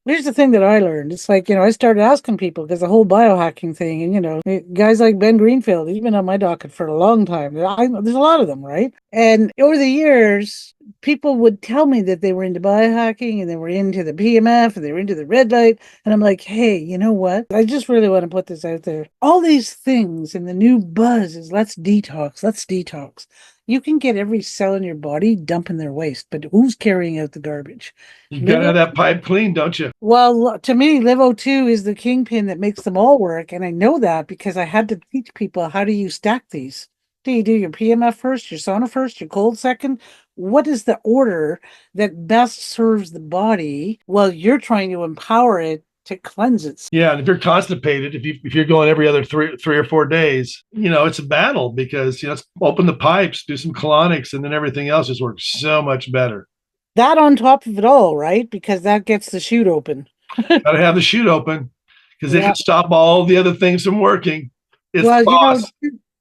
Here's the thing that I learned. It's like, I started asking people because the whole biohacking thing, and, guys like Ben Greenfield, he's been on my docket for a long time. There's a lot of them, right? And over the years, people would tell me that they were into biohacking and they were into the PMF and they were into the red light. And I'm like, hey, you know what? I just really want to put this out there. All these things and the new buzz is let's detox. You can get every cell in your body dumping their waste, but who's carrying out the garbage? You got to have that pipe clean, don't you? Well, to me, LiveO2 is the kingpin that makes them all work. And I know that because I had to teach people, how do you stack these? Do you do your PMF first, your sauna first, your cold second? What is the order that best serves the body while you're trying to empower it to cleanse it? Yeah, and if you're constipated, if you're going every other three or 4 days, it's a battle because let's open the pipes, do some colonics, and then everything else just works so much better. That on top of it all, right? Because that gets the chute open. Got to have the chute open because they can stop all the other things from working.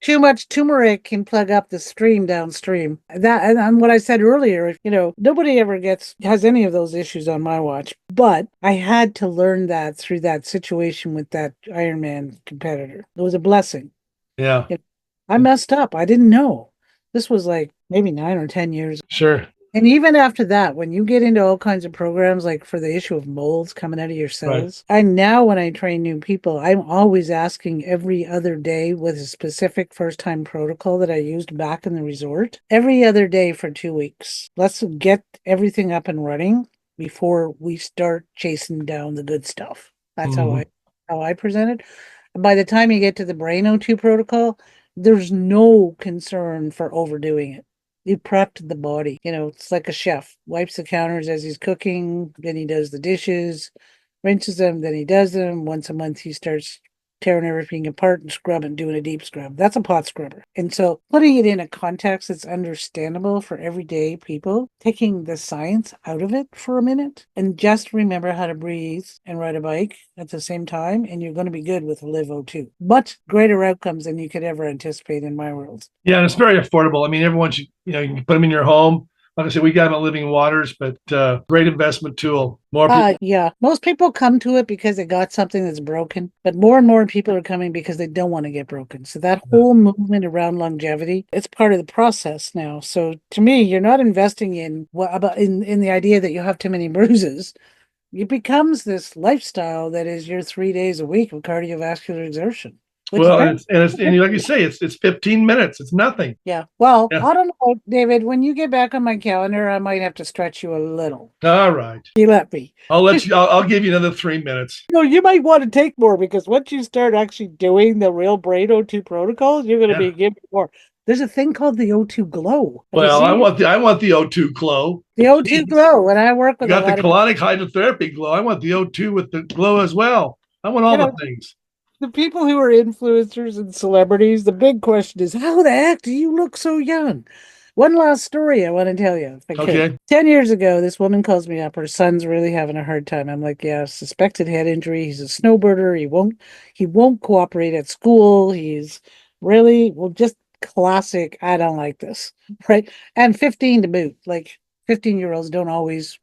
Too much turmeric can plug up the stream downstream. That and what I said earlier, nobody ever has any of those issues on my watch. But I had to learn that through that situation with that Ironman competitor. It was a blessing. Yeah. I messed up. I didn't know. This was like maybe 9 or 10 years. Sure. And even after that, when you get into all kinds of programs, like for the issue of molds coming out of your cells, right. When I train new people, I'm always asking every other day with a specific first-time protocol that I used back in the resort, every other day for 2 weeks. Let's get everything up and running before we start chasing down the good stuff. That's how I present it. And by the time you get to the Brain O2 protocol, there's no concern for overdoing it. You prepped the body. It's like a chef. Wipes the counters as he's cooking, then he does the dishes, rinses them, then he does them. Once a month, he starts tearing everything apart and scrubbing, doing a deep scrub. That's a pot scrubber. And so putting it in a context that's understandable for everyday people, taking the science out of it for a minute, and just remember how to breathe and ride a bike at the same time, and you're going to be good with LiveO2. Much greater outcomes than you could ever anticipate in my world. Yeah, and it's very affordable. I mean, everyone should, you can put them in your home. Like I said, we got them at Living Waters, but great investment tool. More people. Yeah, most people come to it because they got something that's broken, but more and more people are coming because they don't want to get broken. So that whole movement around longevity, it's part of the process now. So to me, you're not investing in the idea that you have too many bruises. It becomes this lifestyle that is your 3 days a week of cardiovascular exertion. Well, and like you say, it's 15 minutes. It's nothing. Yeah. Well, yeah. I don't know, David. When you get back on my calendar, I might have to stretch you a little. All right. You let me. I'll give you another 3 minutes. No, you might want to take more because once you start actually doing the real Brain O2 protocols, you're going to be giving more. There's a thing called the O2 glow. Have you Well, I seen it? want the O2 glow. The O2 glow. When I work You with a got the lot of, colonic hydrotherapy glow. I want the O2 with the glow as well. I want all you the know, things. the people who are influencers and celebrities, the big question is, how the heck do you look so young? One last story I want to tell you, if I could. Okay. 10 years ago, this woman calls me up. Her son's really having a hard time. I'm like, yeah, suspected head injury. He's a snowbirder. He won't cooperate at school. He's really, well, just classic. I don't like this. Right. And 15 to boot. Like 15-year-olds don't always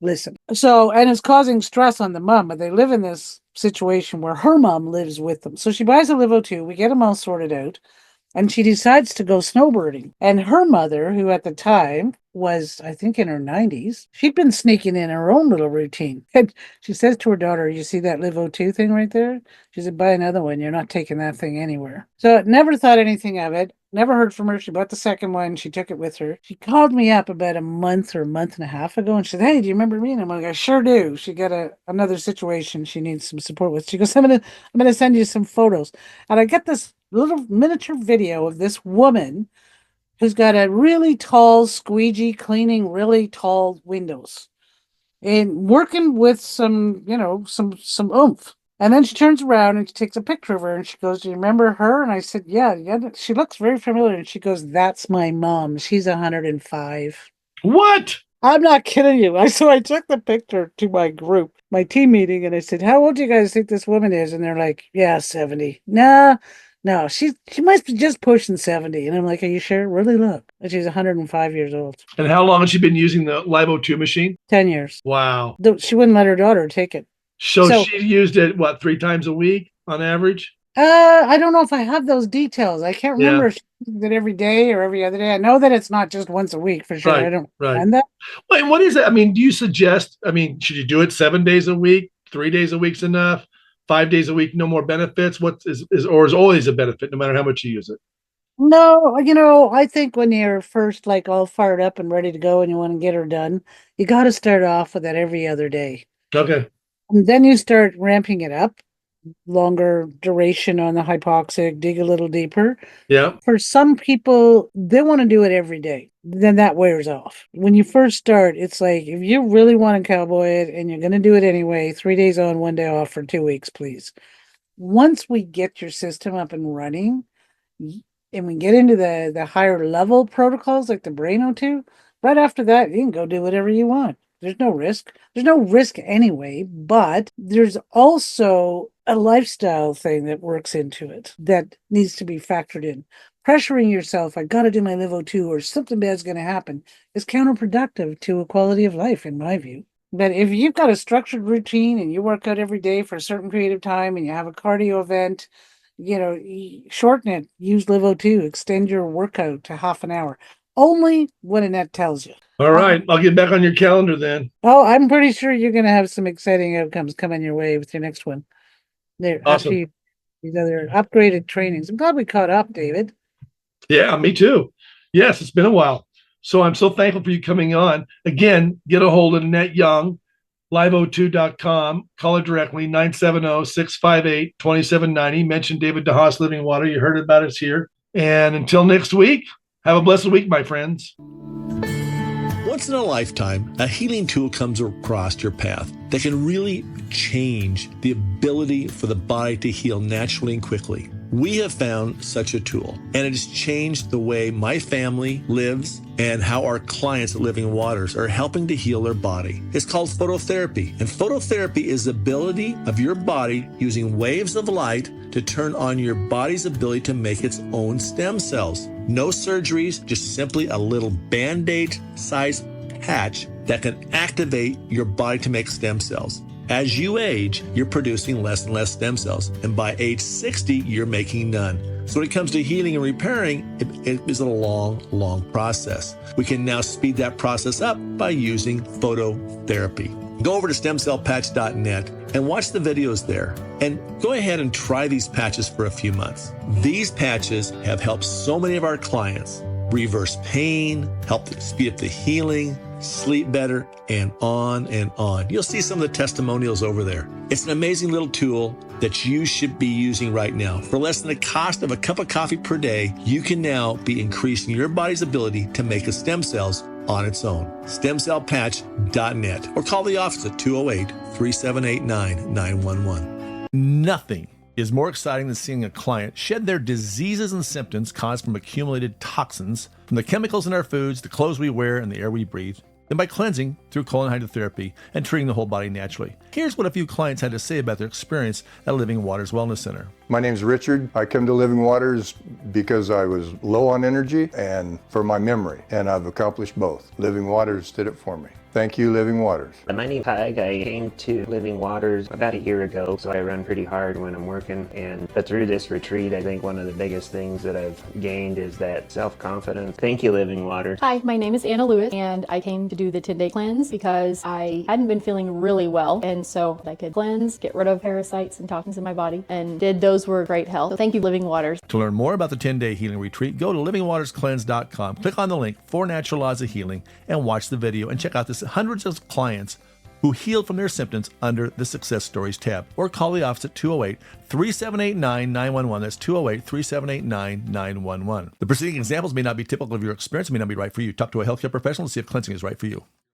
listen. So, and it's causing stress on the mom, but they live in this situation where her mom lives with them. So she buys a LiveO2. We get them all sorted out. And she decides to go snowboarding. And her mother, who at the time was, I think, in her 90s, she'd been sneaking in her own little routine. And she says to her daughter, you see that LiveO2 thing right there? She said, buy another one. You're not taking that thing anywhere. So never thought anything of it. Never heard from her. She bought the second one. She took it with her. She called me up about a month or a month and a half ago and she said, hey, do you remember me? And I'm like, I sure do. She got another situation she needs some support with. She goes, I'm gonna send you some photos. And I get this little miniature video of this woman who's got a really tall squeegee cleaning really tall windows and working with some, some oomph. And then she turns around and she takes a picture of her and she goes, do you remember her? And I said, yeah, she looks very familiar. And she goes, that's my mom. She's 105. What? I'm not kidding you. So I took the picture to my group, my team meeting, and I said, how old do you guys think this woman is? And they're like, yeah, 70. No, she must be just pushing 70. And I'm like, are you sure? Really look. And she's 105 years old. And how long has she been using the LiveO2 machine? 10 years. Wow. She wouldn't let her daughter take it. So she used it, 3 times a week on average? I don't know if I have those details. I can't remember Yeah. if she did it every day or every other day. I know that it's not just once a week for sure. Right, I don't right. find that. Wait, what is it? I mean, do you suggest, should you do it 7 days a week? 3 days a week's enough? 5 days a week, no more benefits? What is always a benefit no matter how much you use it? No, I think when you're first like all fired up and ready to go and you want to get her done, you got to start off with that every other day. Okay. And then you start ramping it up, longer duration on the hypoxic, dig a little deeper. Yeah. For some people, they want to do it every day. Then that wears off. When you first start, it's like, if you really want to cowboy it and you're going to do it anyway, 3 days on, 1 day off for 2 weeks, please. Once we get your system up and running, and we get into the higher level protocols like the Brain O2, right after that, you can go do whatever you want. There's no risk. There's no risk anyway, but there's also a lifestyle thing that works into it that needs to be factored in. Pressuring yourself, I got to do my LiveO2 or something bad's going to happen, is counterproductive to a quality of life, in my view. But if you've got a structured routine and you work out every day for a certain period of time and you have a cardio event, shorten it, use LiveO2, extend your workout to half an hour, only when Annette tells you. All right. I'll get back on your calendar then. Oh, I'm pretty sure you're going to have some exciting outcomes coming your way with your next one. There, Awesome. after these other upgraded trainings. I'm glad we caught up, David. Yeah, me too. Yes, it's been a while. So I'm so thankful for you coming on. Again, get a hold of Annette Young, LiveO2.com. Call her directly, 970-658-2790. Mention David DeHaas Living Water. You heard about us here. And until next week, have a blessed week, my friends. Once in a lifetime, a healing tool comes across your path that can really change the ability for the body to heal naturally and quickly. We have found such a tool, and it has changed the way my family lives and how our clients at Living Waters are helping to heal their body. It's called phototherapy, and phototherapy is the ability of your body using waves of light to turn on your body's ability to make its own stem cells. No surgeries, just simply a little Band-Aid sized patch that can activate your body to make stem cells. As you age, you're producing less and less stem cells, and by age 60, you're making none. So when it comes to healing and repairing, it is a long, long process. We can now speed that process up by using phototherapy. Go over to stemcellpatch.net and watch the videos there. And go ahead and try these patches for a few months. These patches have helped so many of our clients reverse pain, help speed up the healing, sleep better, and on and on. You'll see some of the testimonials over there. It's an amazing little tool that you should be using right now. For less than the cost of a cup of coffee per day, you can now be increasing your body's ability to make the stem cells on its own. Stemcellpatch.net or call the office at 208-3789-911. Nothing is more exciting than seeing a client shed their diseases and symptoms caused from accumulated toxins, from the chemicals in our foods, the clothes we wear, and the air we breathe, than by cleansing through colon hydrotherapy and treating the whole body naturally. Here's what a few clients had to say about their experience at Living Waters Wellness Center. My name's Richard. I come to Living Waters because I was low on energy and for my memory, and I've accomplished both. Living Waters did it for me. Thank you, Living Waters. My name's Peg. I came to Living Waters about a year ago, so I run pretty hard when I'm working. But through this retreat, I think one of the biggest things that I've gained is that self-confidence. Thank you, Living Waters. Hi, my name is Anna Lewis, and I came to do the 10-day cleanse because I hadn't been feeling really well, and so I could cleanse, get rid of parasites and toxins in my body, and those were great help. So thank you, Living Waters. To learn more about the 10-day healing retreat, go to livingwaterscleanse.com, click on the link 4 Natural Laws of Healing, and watch the video and check out this hundreds of clients who healed from their symptoms under the Success Stories tab. Or call the office at 208-3789-911. That's 208-3789-911. The preceding examples may not be typical of your experience, may not be right for you. Talk to a healthcare professional to see if cleansing is right for you.